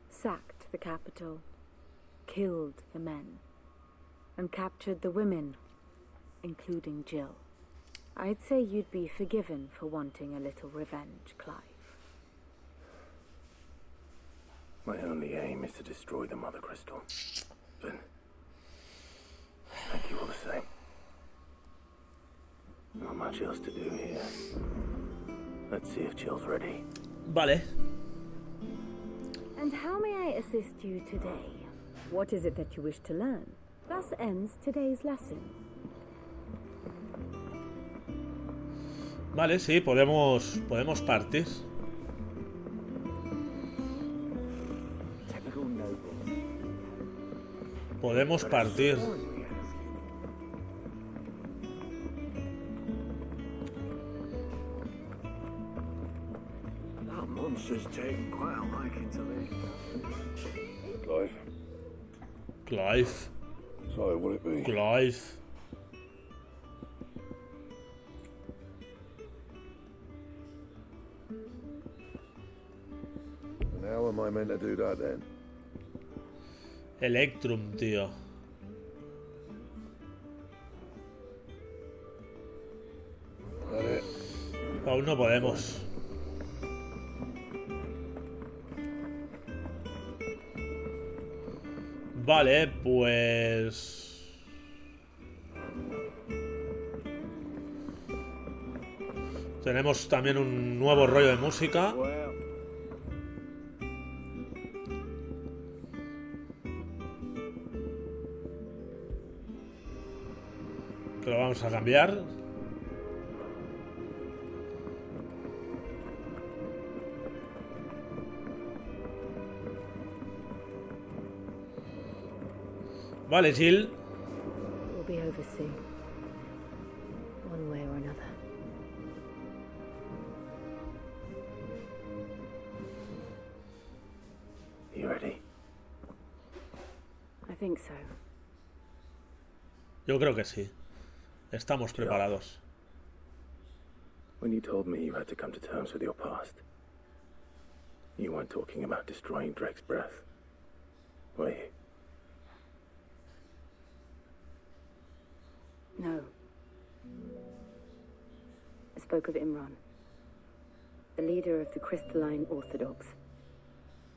sacked the capital, killed the men, and captured the women, including Jill. I'd say you'd be forgiven for wanting a little revenge, Clive. My only aim is to destroy the Mother Crystal. But thank you all the same. Not much else to do here. Let's see if Jill's ready. Vale. And how may I assist you today? What is it that you wish to learn? Thus ends today's lesson. Vale, sí, podemos partir. Podemos partir. That monster's taken quite a liking to me. Clive. Clive. Sorry, will it be? Clive. am I meant to do that then? Electrum, tío. That it? Aún no podemos. Vale, pues... tenemos también un nuevo rollo de música. Que lo vamos a cambiar. Vale, Jill. We'll be over soon. One way or another. You ready? I think so. Yo creo que sí. Estamos preparados. When you told me you had to come to terms with your past, you weren't talking about destroying Drake's breath, were you? No. I spoke of Imran, the leader of the Crystalline Orthodox.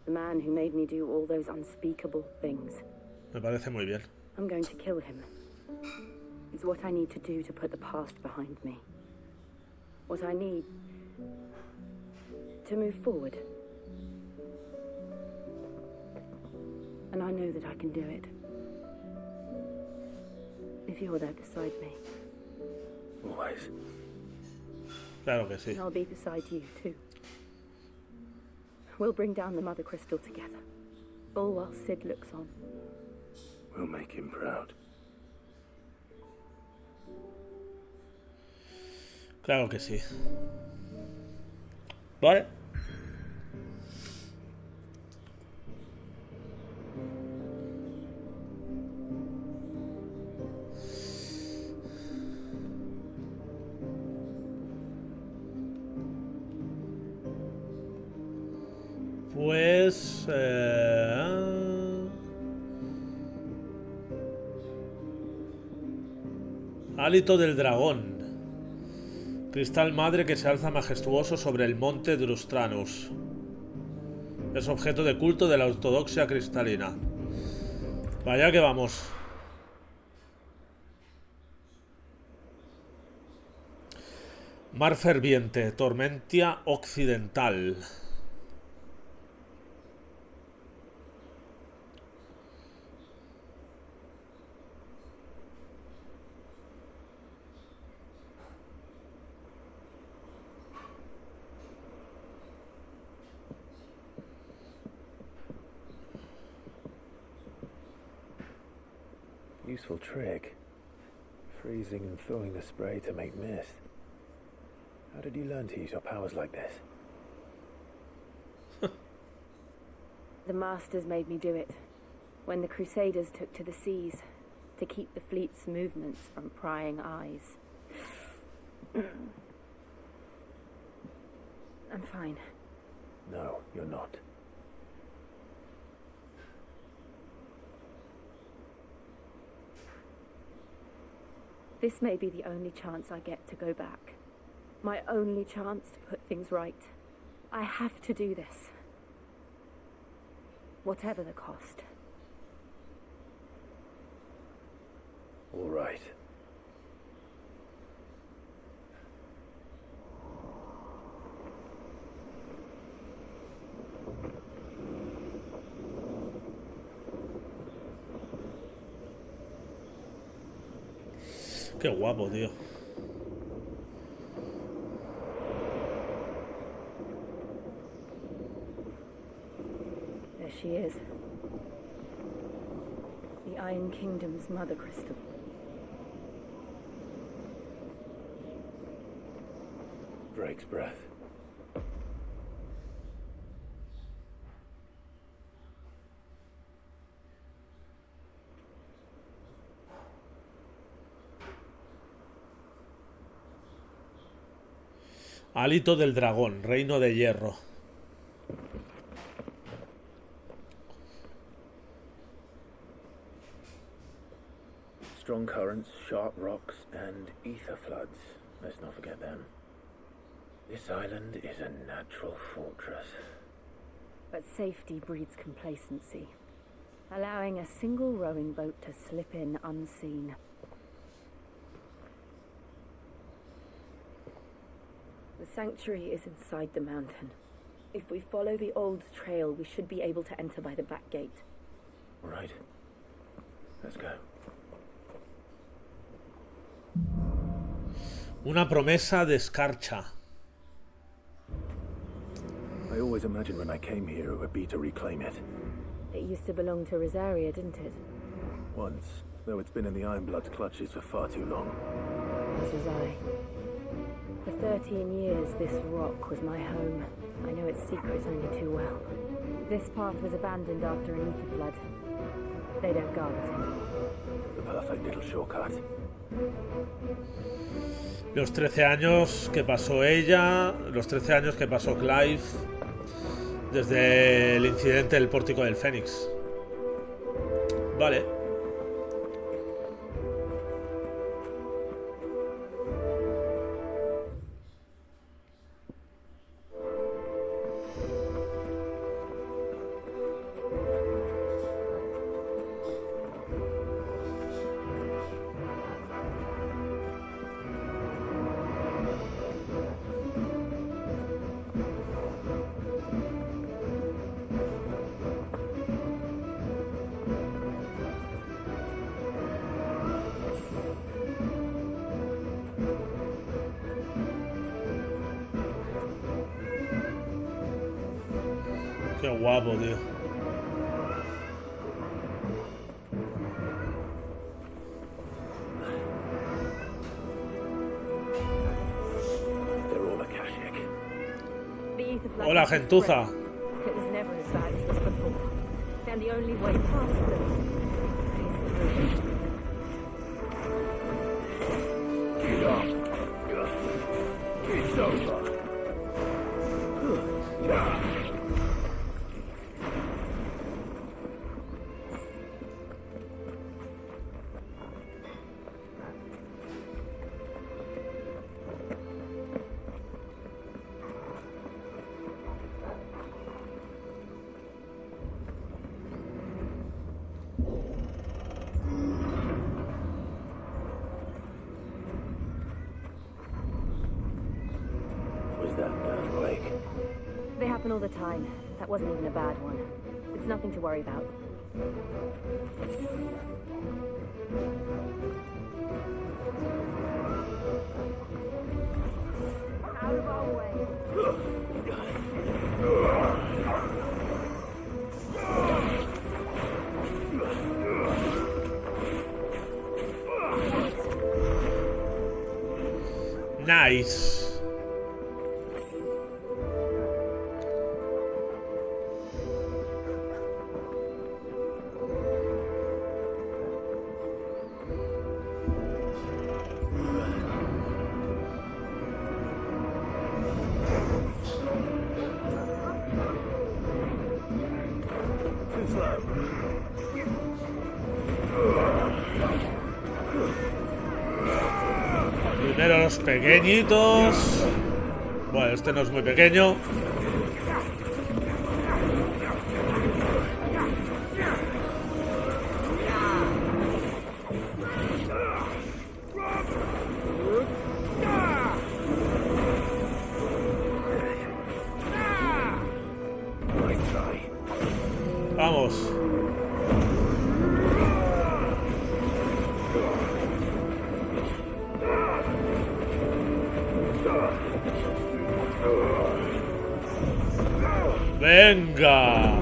The man who made me do all those unspeakable things. Me parece muy bien. I'm going to kill him. It's what I need to do to put the past behind me. What I need to move forward. And I know that I can do it. If you're there beside me. Always. Claro que sí. And I'll be beside you, too. We'll bring down the Mother Crystal together. All while Sid looks on. We'll make him proud. Claro que sí. Vale. Pues... hálito del dragón. Cristal madre que se alza majestuoso sobre el monte Drustranus. Es objeto de culto de la ortodoxia cristalina. Vaya que vamos. Mar ferviente, tormentia occidental. Useful trick. Freezing and throwing the spray to make mist. How did you learn to use your powers like this? The Masters made me do it. When the Crusaders took to the seas. To keep the fleet's movements from prying eyes. I'm fine. No, you're not. This may be the only chance I get to go back. My only chance to put things right. I have to do this. Whatever the cost. All right. Qué guapo, tío. There she is. The Iron Kingdom's Mother Crystal. Drake's breath. Hálito del dragón, reino de hierro. sharp rocks and ether floods. Let's not forget them. This island is a natural fortress. But safety breeds complacency, allowing a single rowing boat to slip in unseen. The sanctuary is inside the mountain. If we follow the old trail, we should be able to enter by the back gate. Right. Let's go. Una promesa de escarcha. I always imagined when I came here it would be to reclaim it. It used to belong to Rosaria, didn't it? Once, though it's been in the Ironblood's clutches for far too long. As was I. For 13 years, this rock was my home. I know its secrets only too well. This path was abandoned after an ether flood. They don't guard it anymore. The perfect little shortcut. Los 13 años que pasó ella, los 13 años que pasó Clive desde el incidente del pórtico del Fénix. Vale. Qué guapo, tío. Hola, gentuza. It was never as bad as this before. And the only way past them is through. Get up. It's over. They happen all the time. That wasn't even a bad one. It's nothing to worry about. Out of our way. Nice. Primero los pequeñitos. Bueno, este no es muy pequeño. Vamos. Venga.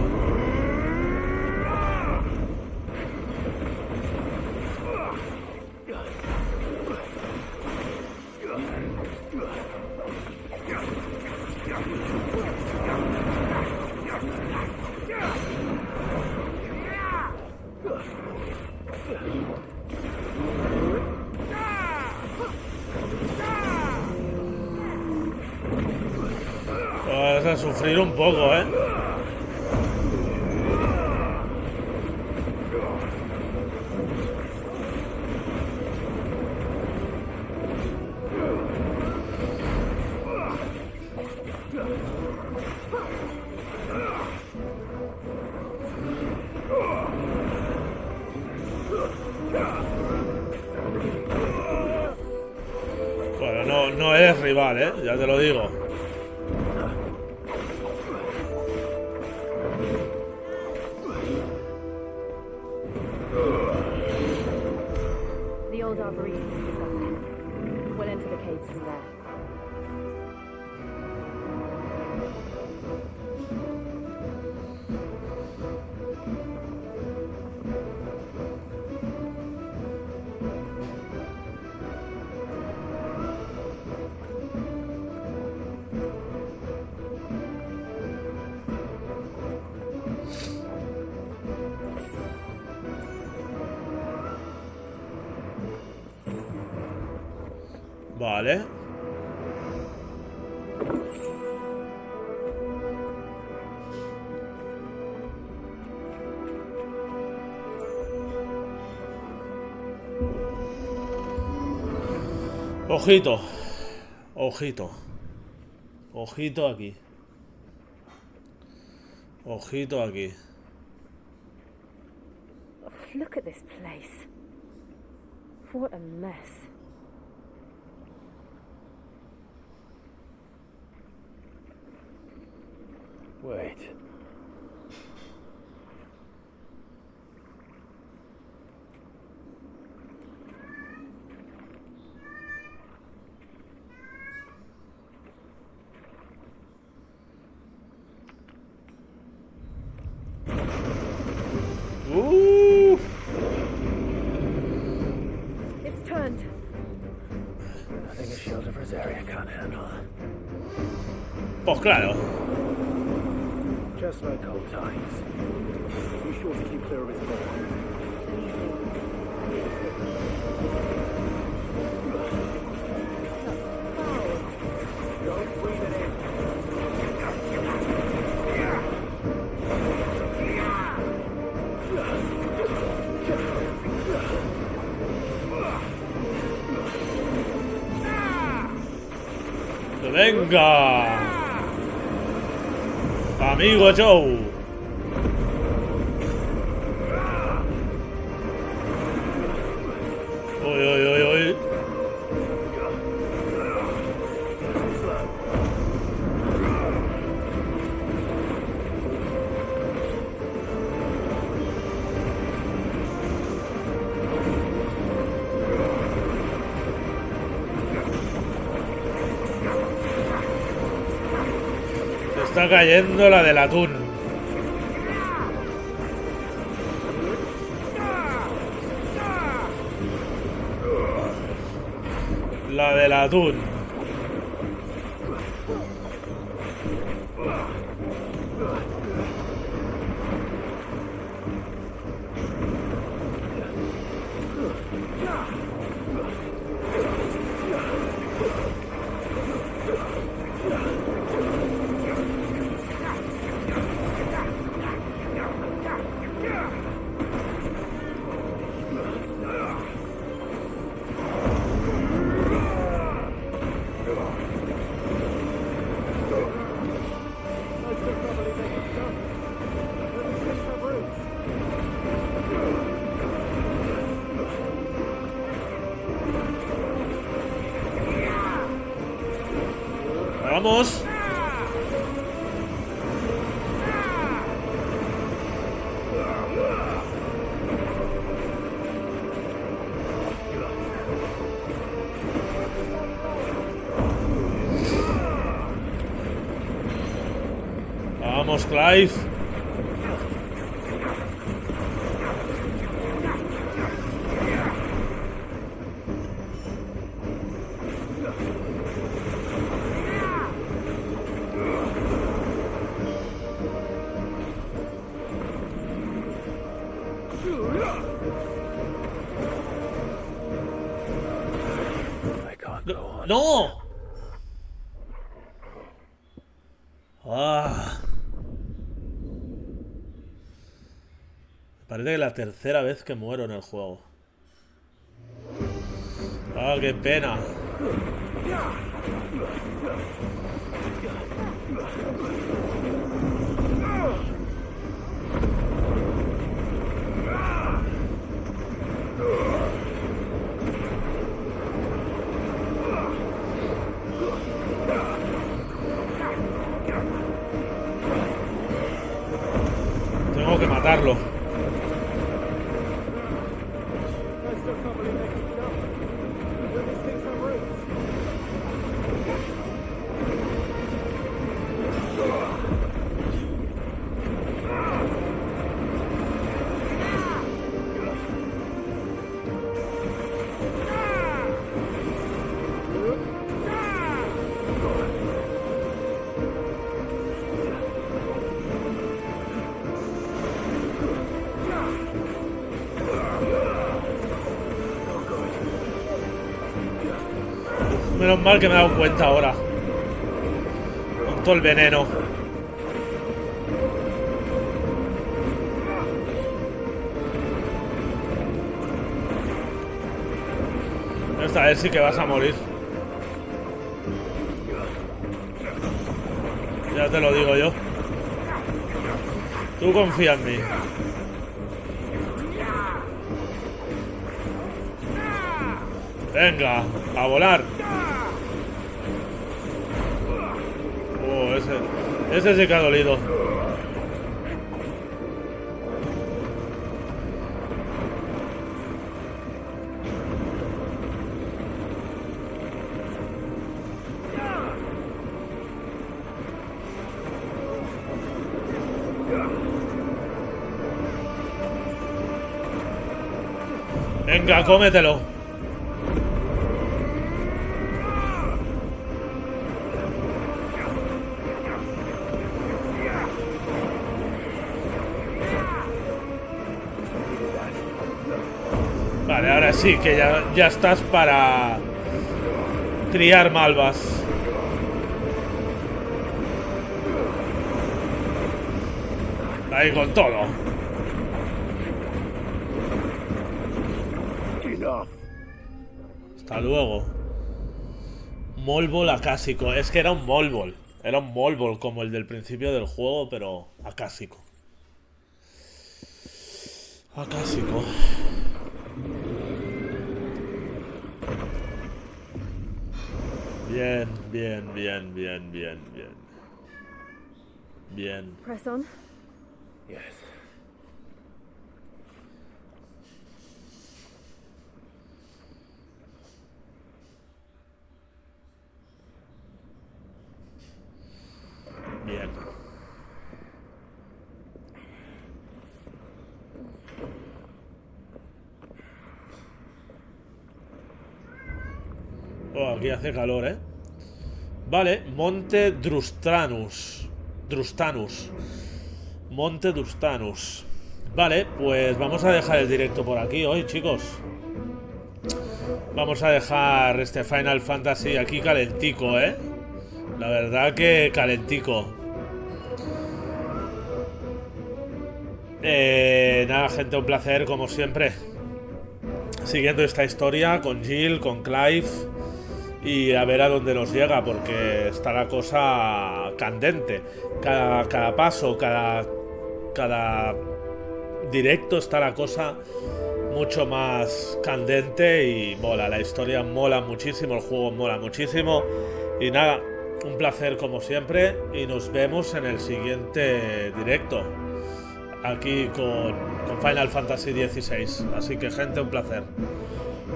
Vas a sufrir un poco, ¿eh? no eres rival, ya te lo digo. The old arboretum is just up ahead. We'll enter the caves from there. Vale. Ojito. Ojito. Ojito aquí. Ojito aquí. Look at this place. What a mess. Wait. It's turned. Nothing a shield of Rosaria can't handle. Pues claro. Just like old times. Be sure to keep clear of his ball. Don't breathe it in. Venga. Amigo Joe. Uy, uy, uy, uy. Se está cayendo la del atún. La del atún. Vamos. Vamos, Clive. ¡No! Ah. Parece que es la tercera vez que muero en el juego. Ah, qué pena. matarlo. Menos mal que me he dado cuenta ahora. Con todo el veneno. Esta vez sí que vas a morir. Ya te lo digo yo. Tú confía en mí. Venga, a volar. Ese sí que ha dolido. Venga, cómetelo. Vale, ahora sí que ya estás para criar malvas. Ahí con todo. Hasta luego. Molbol acásico. Es que era un Molbol. Era un Molbol como el del principio del juego, pero acásico. Acásico. Bien, bien, bien, bien, bien, bien. Bien. Press on. Yes. Bien. Oh, aquí hace calor, ¿eh? Vale, Monte Drustanus. Monte Drustanus. Vale, pues vamos a dejar el directo por aquí hoy, chicos. Vamos a dejar este Final Fantasy aquí calentico, ¿eh? La verdad que calentico. Nada, gente, un placer como siempre. Siguiendo esta historia con Jill, con Clive. Y a ver a dónde nos llega, porque está la cosa candente. Cada paso, cada directo está la cosa mucho más candente y mola. La historia mola muchísimo, el juego mola muchísimo. Y nada, un placer como siempre y nos vemos en el siguiente directo. Aquí con Final Fantasy XVI. Así que, gente, un placer.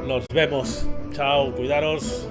Nos vemos. Chao, cuidaros.